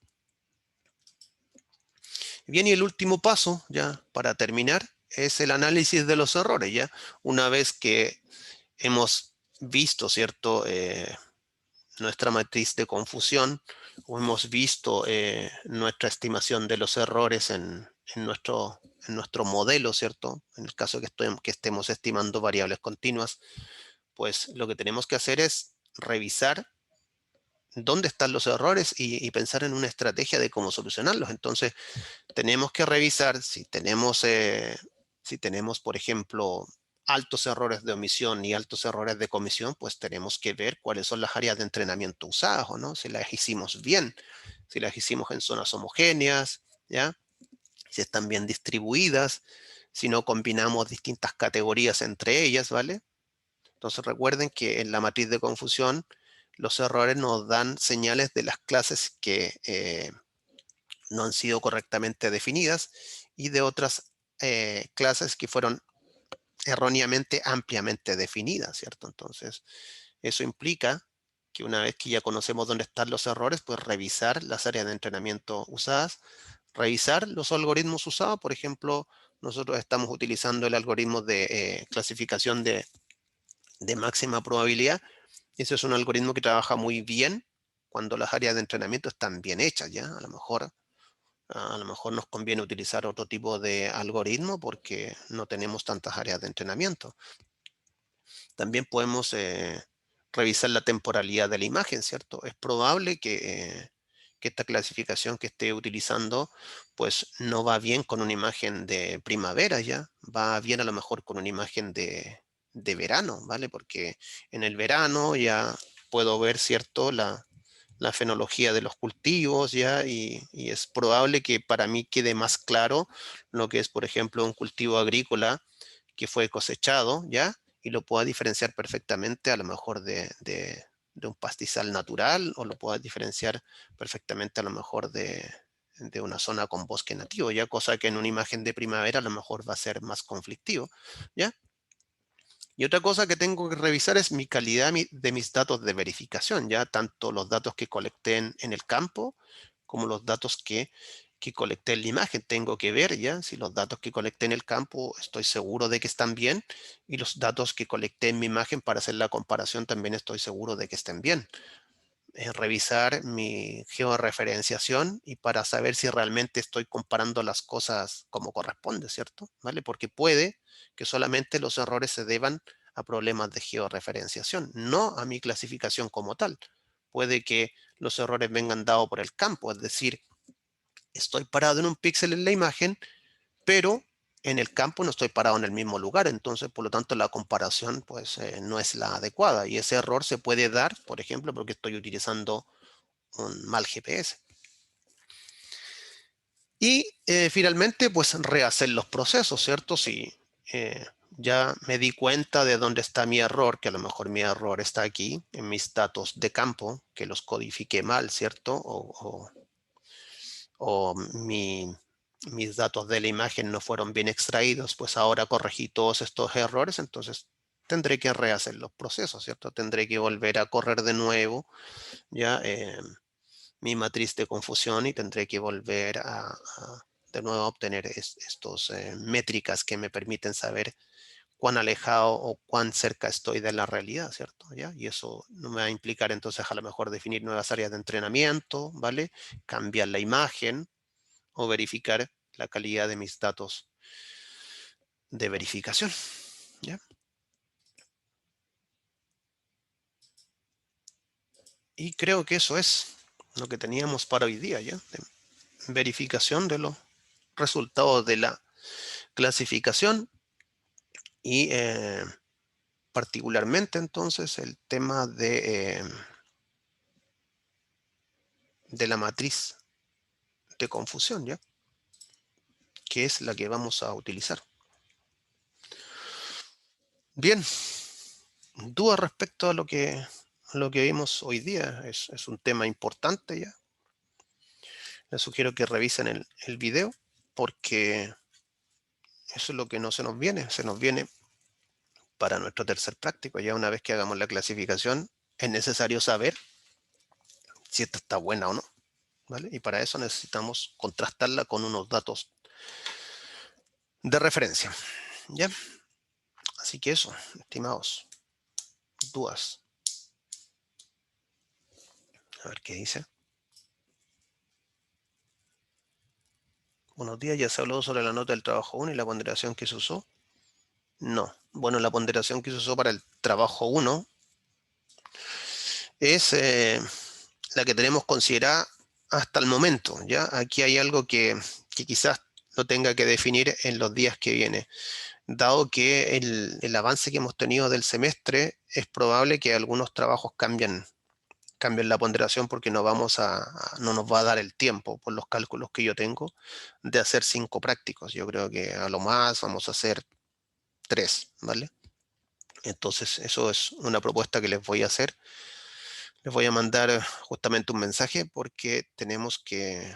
Bien, y el último paso, ya para terminar, es el análisis de los errores, ¿ya? Una vez que hemos visto, ¿cierto? Nuestra matriz de confusión, o hemos visto nuestra estimación de los errores en nuestro modelo, ¿cierto? En el caso que estemos estimando variables continuas, pues lo que tenemos que hacer es revisar dónde están los errores y pensar en una estrategia de cómo solucionarlos. Entonces, tenemos que revisar si tenemos, por ejemplo, altos errores de omisión y altos errores de comisión, pues tenemos que ver cuáles son las áreas de entrenamiento usadas, ¿o no? Si las hicimos bien, si las hicimos en zonas homogéneas, ¿ya? Si están bien distribuidas, si no combinamos distintas categorías entre ellas, ¿vale? Entonces recuerden que en la matriz de confusión los errores nos dan señales de las clases que no han sido correctamente definidas y de otras clases que fueron erróneamente ampliamente definidas, ¿cierto? Entonces, eso implica que una vez que ya conocemos dónde están los errores, pues revisar las áreas de entrenamiento usadas, revisar los algoritmos usados. Por ejemplo, nosotros estamos utilizando el algoritmo de clasificación de máxima probabilidad. Ese es un algoritmo que trabaja muy bien cuando las áreas de entrenamiento están bien hechas, ¿ya? A lo mejor nos conviene utilizar otro tipo de algoritmo porque no tenemos tantas áreas de entrenamiento. También podemos revisar la temporalidad de la imagen, ¿cierto? Es probable que esta clasificación que esté utilizando pues no va bien con una imagen de primavera ya, va bien a lo mejor con una imagen de verano, ¿vale? Porque en el verano ya puedo ver, ¿cierto? La fenología de los cultivos ya y es probable que para mí quede más claro lo que es, por ejemplo, un cultivo agrícola que fue cosechado, ¿ya? Y lo pueda diferenciar perfectamente a lo mejor de un pastizal natural o lo pueda diferenciar perfectamente a lo mejor de una zona con bosque nativo, ¿ya? Cosa que en una imagen de primavera a lo mejor va a ser más conflictivo, ¿ya? Y otra cosa que tengo que revisar es mi calidad de mis datos de verificación, ya tanto los datos que colecté en el campo como los datos que colecté en la imagen. Tengo que ver ya si los datos que colecté en el campo estoy seguro de que están bien y los datos que colecté en mi imagen para hacer la comparación también estoy seguro de que estén bien. Revisar mi georreferenciación y para saber si realmente estoy comparando las cosas como corresponde, ¿cierto? ¿Vale? Porque puede que solamente los errores se deban a problemas de georreferenciación, no a mi clasificación como tal. Puede que los errores vengan dados por el campo, es decir, estoy parado en un píxel en la imagen, pero en el campo no estoy parado en el mismo lugar, entonces por lo tanto la comparación pues no es la adecuada y ese error se puede dar, por ejemplo, porque estoy utilizando un mal GPS. Y finalmente, pues rehacer los procesos, ¿cierto? Si ya me di cuenta de dónde está mi error, que a lo mejor mi error está aquí, en mis datos de campo, que los codifiqué mal, ¿cierto? O mis datos de la imagen no fueron bien extraídos, pues ahora corregí todos estos errores, entonces tendré que rehacer los procesos, ¿cierto? Tendré que volver a correr de nuevo, ya mi matriz de confusión y tendré que volver de nuevo a obtener estos métricas que me permiten saber cuán alejado o cuán cerca estoy de la realidad, ¿cierto? ¿Ya? Y eso no me va a implicar entonces a lo mejor definir nuevas áreas de entrenamiento, ¿vale? Cambiar la imagen o verificar la calidad de mis datos de verificación, ¿ya? Y creo que eso es lo que teníamos para hoy día, ¿ya? De verificación de los resultados de la clasificación y particularmente entonces el tema de la matriz de confusión, ¿ya? Que es la que vamos a utilizar. Bien, dudas respecto a lo que vimos hoy día. Es un tema importante ya. Les sugiero que revisen el video porque eso es lo que no se nos viene. Se nos viene para nuestro tercer práctico. Ya una vez que hagamos la clasificación, es necesario saber si esta está buena o no, ¿vale? Y para eso necesitamos contrastarla con unos datos de referencia, ¿ya? Así que eso, estimados, dudas. A ver qué dice. Buenos días, ya se habló sobre la nota del trabajo 1 y la ponderación que se usó. No. Bueno, la ponderación que se usó para el trabajo 1 es la que tenemos considerada hasta el momento, ¿ya? Aquí hay algo que quizás lo tenga que definir en los días que vienen. Dado que el avance que hemos tenido del semestre, es probable que algunos trabajos cambien la ponderación porque no nos va a dar el tiempo, por los cálculos que yo tengo, de hacer 5 prácticos. Yo creo que a lo más vamos a hacer 3, ¿vale? Entonces, eso es una propuesta que les voy a hacer. Les voy a mandar justamente un mensaje porque tenemos que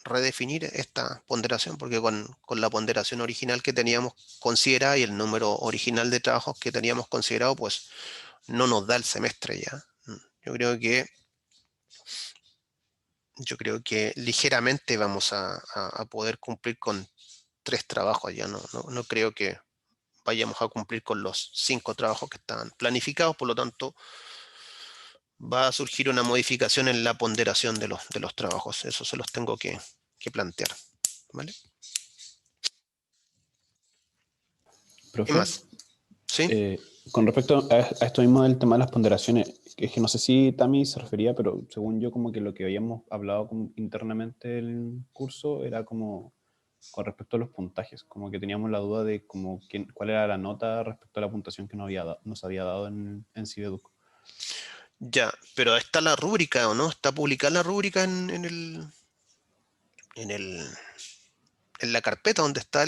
redefinir esta ponderación, porque con la ponderación original que teníamos considerada y el número original de trabajos que teníamos considerado, pues no nos da el semestre ya. Yo creo que, yo creo que ligeramente vamos a poder cumplir con 3 trabajos ya. No creo que vayamos a cumplir con los 5 trabajos que estaban planificados, por lo tanto va a surgir una modificación en la ponderación de los trabajos. Eso se los tengo que plantear. ¿Vale? ¿Qué Profe, más? ¿Sí? con respecto a esto mismo del tema de las ponderaciones, es que no sé si Tami se refería, pero según yo como que lo que habíamos hablado como internamente del curso era como con respecto a los puntajes, como que teníamos la duda de como cuál era la nota respecto a la puntuación que nos había dado en Cibeduc. Ya, pero está la rúbrica, ¿o no? Está publicada la rúbrica en el, en la carpeta donde está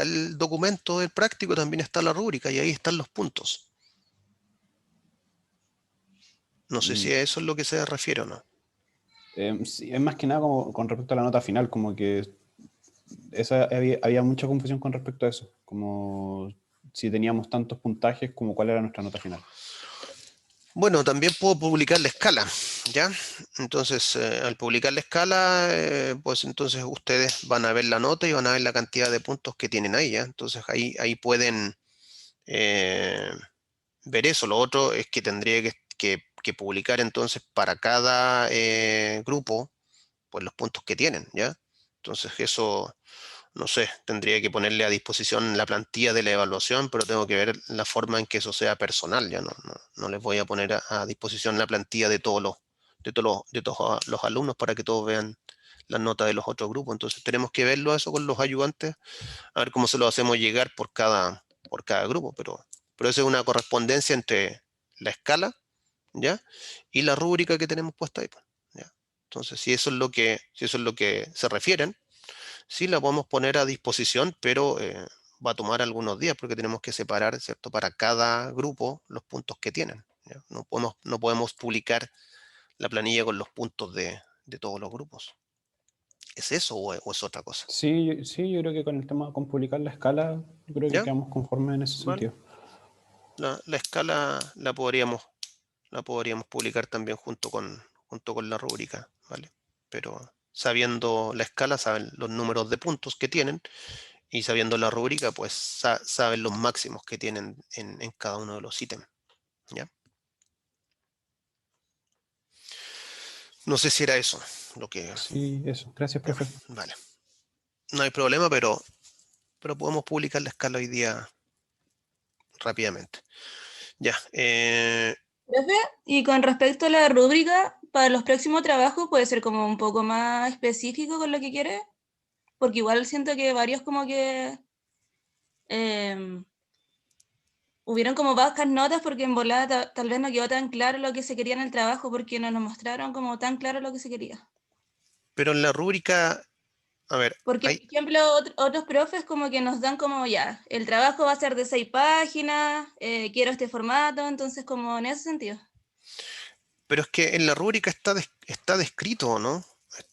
el documento del práctico, también está la rúbrica y ahí están los puntos. No sé si a eso es lo que se refiere o no. Sí, es más que nada como con respecto a la nota final, como que había mucha confusión con respecto a eso, como si teníamos tantos puntajes como cuál era nuestra nota final. Bueno, también puedo publicar la escala, ¿ya? Entonces, al publicar la escala, pues entonces ustedes van a ver la nota y van a ver la cantidad de puntos que tienen ahí, ¿ya? Entonces ahí pueden eh, ver eso. Lo otro es que tendría que publicar entonces para cada grupo, pues los puntos que tienen, ¿ya? Entonces eso, no sé, tendría que ponerle a disposición la plantilla de la evaluación, pero tengo que ver la forma en que eso sea personal, ya no les voy a poner a disposición la plantilla de de todos los alumnos para que todos vean las notas de los otros grupos. Entonces tenemos que verlo eso con los ayudantes, a ver cómo se lo hacemos llegar por cada grupo, pero eso es una correspondencia entre la escala, ¿ya? Y la rúbrica que tenemos puesta ahí, pues, ¿ya? Entonces, si eso es lo que se refieren, sí la podemos poner a disposición, pero va a tomar algunos días porque tenemos que separar, ¿cierto? Para cada grupo los puntos que tienen, ¿ya? No podemos publicar la planilla con los puntos de todos los grupos. ¿Es eso o es otra cosa? Sí, sí, yo creo que con el tema, con publicar la escala, yo creo que ¿Ya? quedamos conformes en ese Vale. sentido. La escala la podríamos publicar también junto con la rúbrica, ¿vale? Pero sabiendo la escala, saben los números de puntos que tienen y sabiendo la rúbrica, pues saben los máximos que tienen en cada uno de los ítems, ¿ya? No sé si era eso lo que... Sí, eso. Gracias, Ya, profe. vale. No hay problema, pero podemos publicar la escala hoy día rápidamente. Ya, Profe, y con respecto a la rúbrica, para los próximos trabajos puede ser como un poco más específico con lo que quiere, porque igual siento que varios como que hubieron como bajas notas porque en volada tal vez no quedó tan claro lo que se quería en el trabajo porque no nos mostraron como tan claro lo que se quería. pero en la rúbrica, a ver, Porque, hay, por ejemplo, otros profes como que nos dan como ya, el trabajo va a ser de 6 páginas, quiero este formato, entonces como en ese sentido. pero es que en la rúbrica está descrito, ¿no?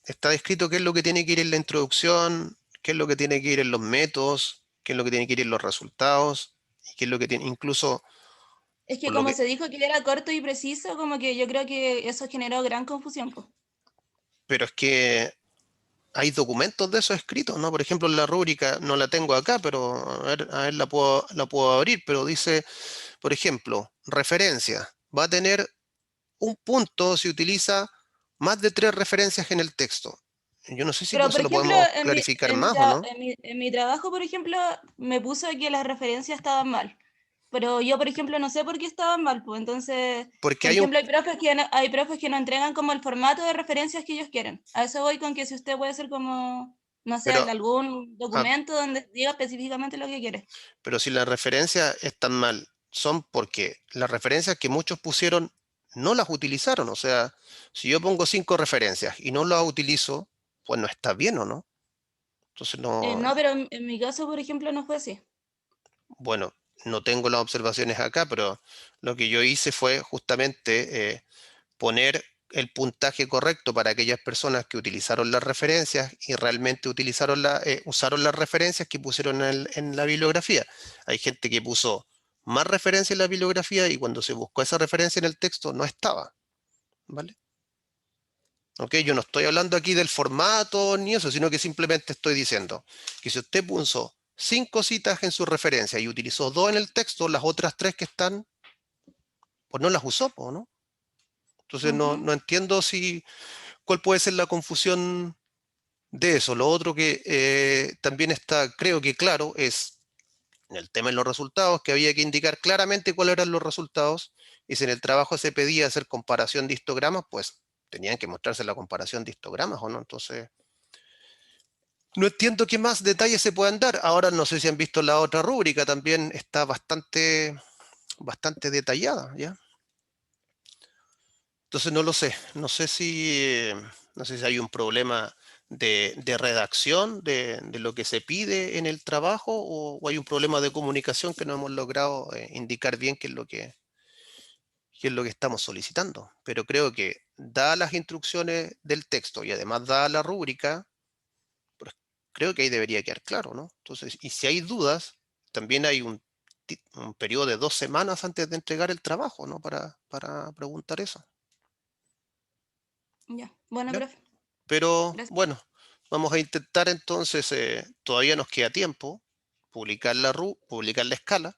Está descrito qué es lo que tiene que ir en la introducción, qué es lo que tiene que ir en los métodos, qué es lo que tiene que ir en los resultados, y qué es lo que tiene, incluso Es que por lo como que, se dijo que era corto y preciso, como que yo creo que eso generó gran confusión, po. pero es que hay documentos de eso escritos, ¿no? Por ejemplo, en la rúbrica, no la tengo acá, pero a ver la puedo abrir, pero dice, por ejemplo, referencia. Va a tener un punto si utiliza más de 3 referencias en el texto. Yo no sé si Pero, pues, por se lo ejemplo, podemos clarificar más o no, en mi trabajo, por ejemplo, me puso que las referencias estaban mal. Pero yo, por ejemplo, no sé por qué estaban mal, pues. Entonces, porque por hay un, ejemplo, hay profes que no entregan como el formato de referencias que ellos quieren. A eso voy con que si usted puede hacer como, no sé, pero, algún ah, documento donde diga específicamente lo que quiere. pero si las referencias están mal, son porque las referencias que muchos pusieron no las utilizaron. O sea, si yo pongo 5 referencias y no las utilizo, pues no está bien o no. Entonces no, No, pero en mi caso, por ejemplo, no fue así. bueno, no tengo las observaciones acá, pero lo que yo hice fue justamente poner el puntaje correcto para aquellas personas que utilizaron las referencias y realmente usaron las referencias que pusieron en la bibliografía. Hay gente que puso más referencia en la bibliografía y cuando se buscó esa referencia en el texto no estaba, ¿vale? Ok, yo no estoy hablando aquí del formato ni eso, sino que simplemente estoy diciendo que si usted puso 5 citas en su referencia y utilizó 2 en el texto, las otras 3 que están, pues no las usó, po, ¿no? Entonces no, Ujú. no entiendo cuál puede ser la confusión de eso. Lo otro que también está, creo que claro, es en el tema de los resultados, que había que indicar claramente cuáles eran los resultados, y si en el trabajo se pedía hacer comparación de histogramas, pues tenían que mostrarse la comparación de histogramas, ¿o no? Entonces, no entiendo qué más detalles se puedan dar. Ahora no sé si han visto la otra rúbrica, también está bastante detallada, ¿ya? Entonces no lo sé, no sé si hay un problema de redacción de lo que se pide en el trabajo o hay un problema de comunicación que no hemos logrado indicar bien qué es lo que estamos solicitando. Pero creo que dadas las instrucciones del texto y además dada la rúbrica, pues creo que ahí debería quedar claro, ¿no? Entonces, y si hay dudas, también hay un periodo de 2 semanas antes de entregar el trabajo, ¿no? Para preguntar eso. Ya, bueno, ¿Ya? profe, Pero gracias. bueno, vamos a intentar entonces, todavía nos queda tiempo, publicar la escala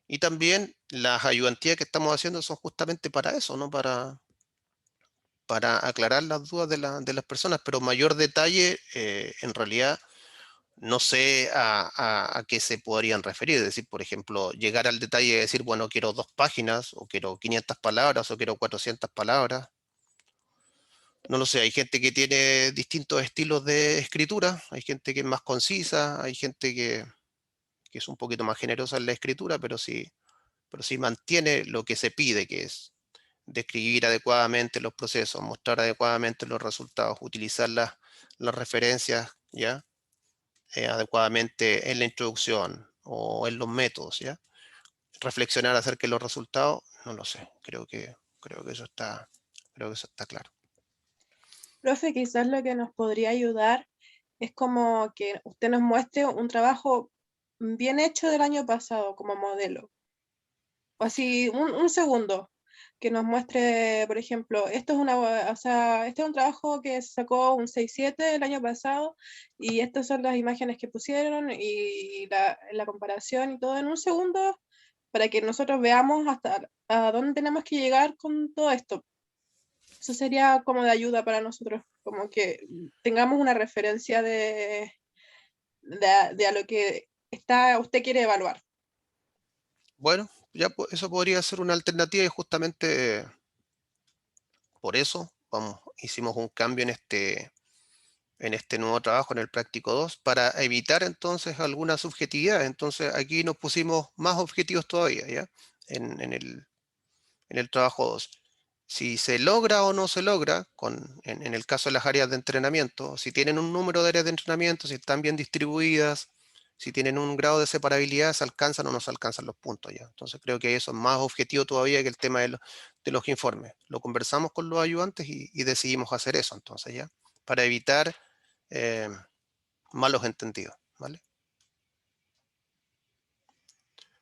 y también las ayudantías que estamos haciendo son justamente para eso, ¿no? Para aclarar las dudas de las personas, pero mayor detalle, en realidad no sé a qué se podrían referir. Es decir, por ejemplo, llegar al detalle de decir, bueno, quiero 2 páginas, o quiero 500 palabras, o quiero 400 palabras. No lo sé, hay gente que tiene distintos estilos de escritura, hay gente que es más concisa, hay gente que es un poquito más generosa en la escritura, pero sí mantiene lo que se pide, que es describir adecuadamente los procesos, mostrar adecuadamente los resultados, utilizar las referencias, ¿ya? Adecuadamente en la introducción o en los métodos, ¿ya? Reflexionar acerca de los resultados, no lo sé, creo que creo que eso está claro. Profe, quizás lo que nos podría ayudar es como que usted nos muestre un trabajo bien hecho del año pasado como modelo. O así, un segundo, que nos muestre, por ejemplo, o sea, este es un trabajo que sacó un 6-7 el año pasado y estas son las imágenes que pusieron y la comparación y todo en un segundo para que nosotros veamos hasta a dónde tenemos que llegar con todo esto. Eso sería como de ayuda para nosotros, como que tengamos una referencia de a lo que usted quiere evaluar. Bueno, ya eso podría ser una alternativa y justamente por eso hicimos un cambio en este nuevo trabajo, en el práctico 2 para evitar entonces alguna subjetividad. Entonces aquí nos pusimos más objetivos todavía, ¿ya? En el trabajo 2. Si se logra o no se logra, en el caso de las áreas de entrenamiento, si tienen un número de áreas de entrenamiento, si están bien distribuidas, si tienen un grado de separabilidad, se alcanzan o no se alcanzan los puntos ya. Entonces creo que eso es más objetivo todavía que el tema de los informes. Lo conversamos con los ayudantes y decidimos hacer eso entonces ya, para evitar eh, malos entendidos, ¿vale?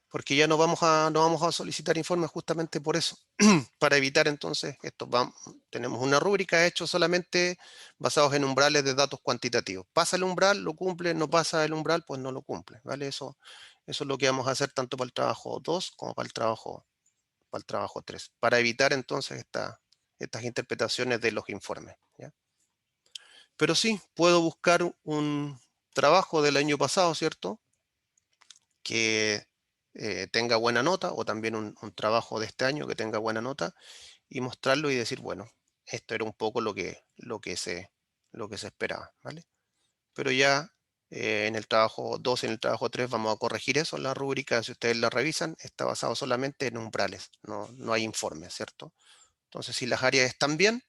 Porque ya no vamos a solicitar informes justamente por eso, para evitar entonces esto. Tenemos una rúbrica hecha solamente basados en umbrales de datos cuantitativos. Pasa el umbral, lo cumple, no pasa el umbral, pues no lo cumple, ¿vale? Eso es lo que vamos a hacer tanto para el trabajo 2 como para el trabajo 3, para evitar entonces estas interpretaciones de los informes, ¿ya? Pero sí, puedo buscar un trabajo del año pasado, ¿cierto? Que tenga buena nota, o también un trabajo de este año que tenga buena nota, y mostrarlo y decir, bueno, esto era un poco lo que se esperaba, ¿vale? Pero ya en el trabajo 2 y en el trabajo 3 vamos a corregir eso. La rúbrica, si ustedes la revisan, está basado solamente en umbrales, no hay informes, ¿cierto? Entonces, si las áreas están bien,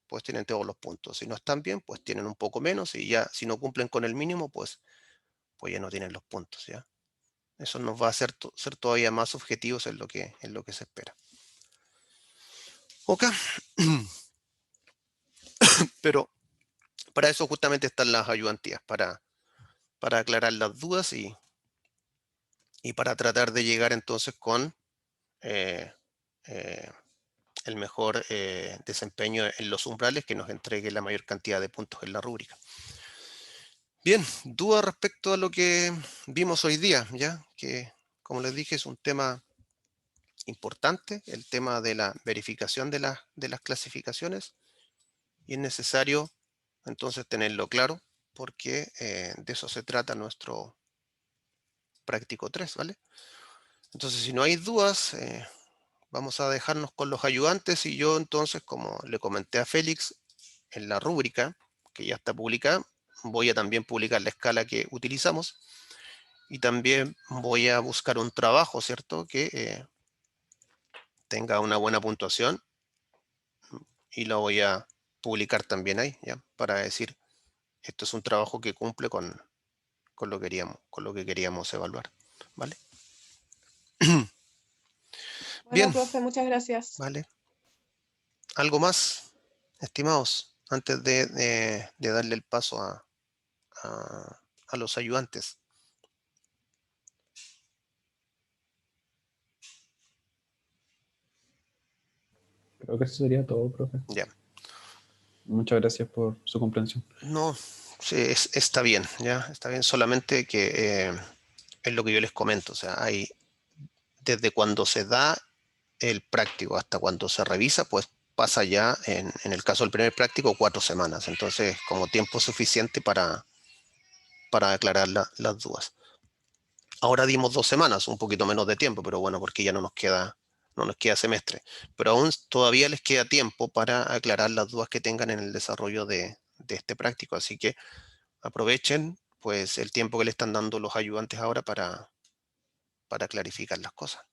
pues tienen todos los puntos. Si no están bien, pues tienen un poco menos, y ya si no cumplen con el mínimo, pues ya no tienen los puntos, ¿ya? Eso nos va a hacer ser todavía más objetivos en lo que se espera. Ok. Pero para eso justamente están las ayudantías, para aclarar las dudas y para tratar de llegar entonces con el mejor desempeño en los umbrales que nos entregue la mayor cantidad de puntos en la rúbrica. Bien, dudas respecto a lo que vimos hoy día, ya que, como les dije, es un tema importante, el tema de la verificación de las clasificaciones, y es necesario entonces tenerlo claro, porque de eso se trata nuestro práctico 3, ¿vale? Entonces, si no hay dudas, vamos a dejarnos con los ayudantes, y yo entonces, como le comenté a Félix, en la rúbrica, que ya está publicada, voy a también publicar la escala que utilizamos, y también voy a buscar un trabajo, ¿cierto?, que tenga una buena puntuación, y lo voy a publicar también ahí, ¿ya? Para decir, esto es un trabajo que cumple con lo que queríamos evaluar, ¿vale? Bueno, Bien. profe, muchas gracias. Vale. ¿Algo más, estimados, antes de darle el paso a los ayudantes? Creo que eso sería todo, profe. Ya. Muchas gracias por su comprensión. No, sí, está bien, ya, está bien, solamente que es lo que yo les comento, o sea, hay desde cuando se da el práctico hasta cuando se revisa, pues pasa ya, en el caso del primer práctico, 4 semanas, entonces como tiempo suficiente para aclarar las dudas. Ahora dimos 2 semanas, un poquito menos de tiempo, pero bueno, porque ya no nos queda semestre. Pero aún todavía les queda tiempo para aclarar las dudas que tengan en el desarrollo de este práctico. Así que aprovechen pues el tiempo que le están dando los ayudantes ahora para clarificar las cosas.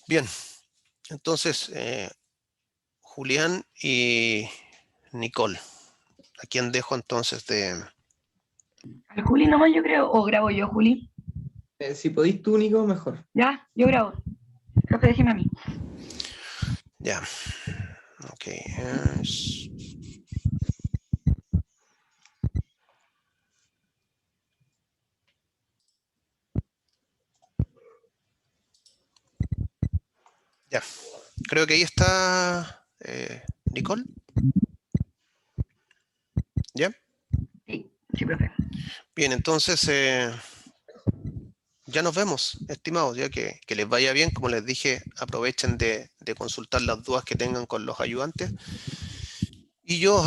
Bien, entonces Julián y Nicole, ¿a quién dejo entonces de...? Al Juli nomás, yo creo, o grabo yo, Juli. Si podéis tú, Nico, mejor. Ya, yo grabo. Profe, déjeme a mí. Ya, ok. Ya, creo que ahí está Nicole. ¿Ya? Sí, profe. Bien, entonces ya nos vemos, estimados, ya que les vaya bien. Como les dije, aprovechen de consultar las dudas que tengan con los ayudantes. Y yo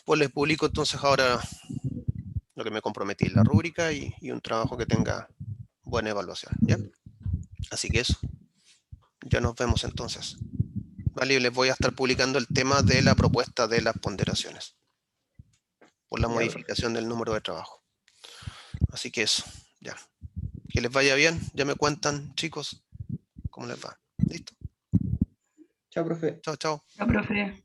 pues les publico entonces ahora lo que me comprometí, la rúbrica y un trabajo que tenga buena evaluación, ¿ya? Así que eso, ya nos vemos entonces. Vale, y les voy a estar publicando el tema de la propuesta de las ponderaciones por la modificación del número de trabajo. Así que eso, ya. Que les vaya bien, ya me cuentan, chicos, cómo les va. ¿Listo? Chao, profe. Chao, chao. Ya, profe.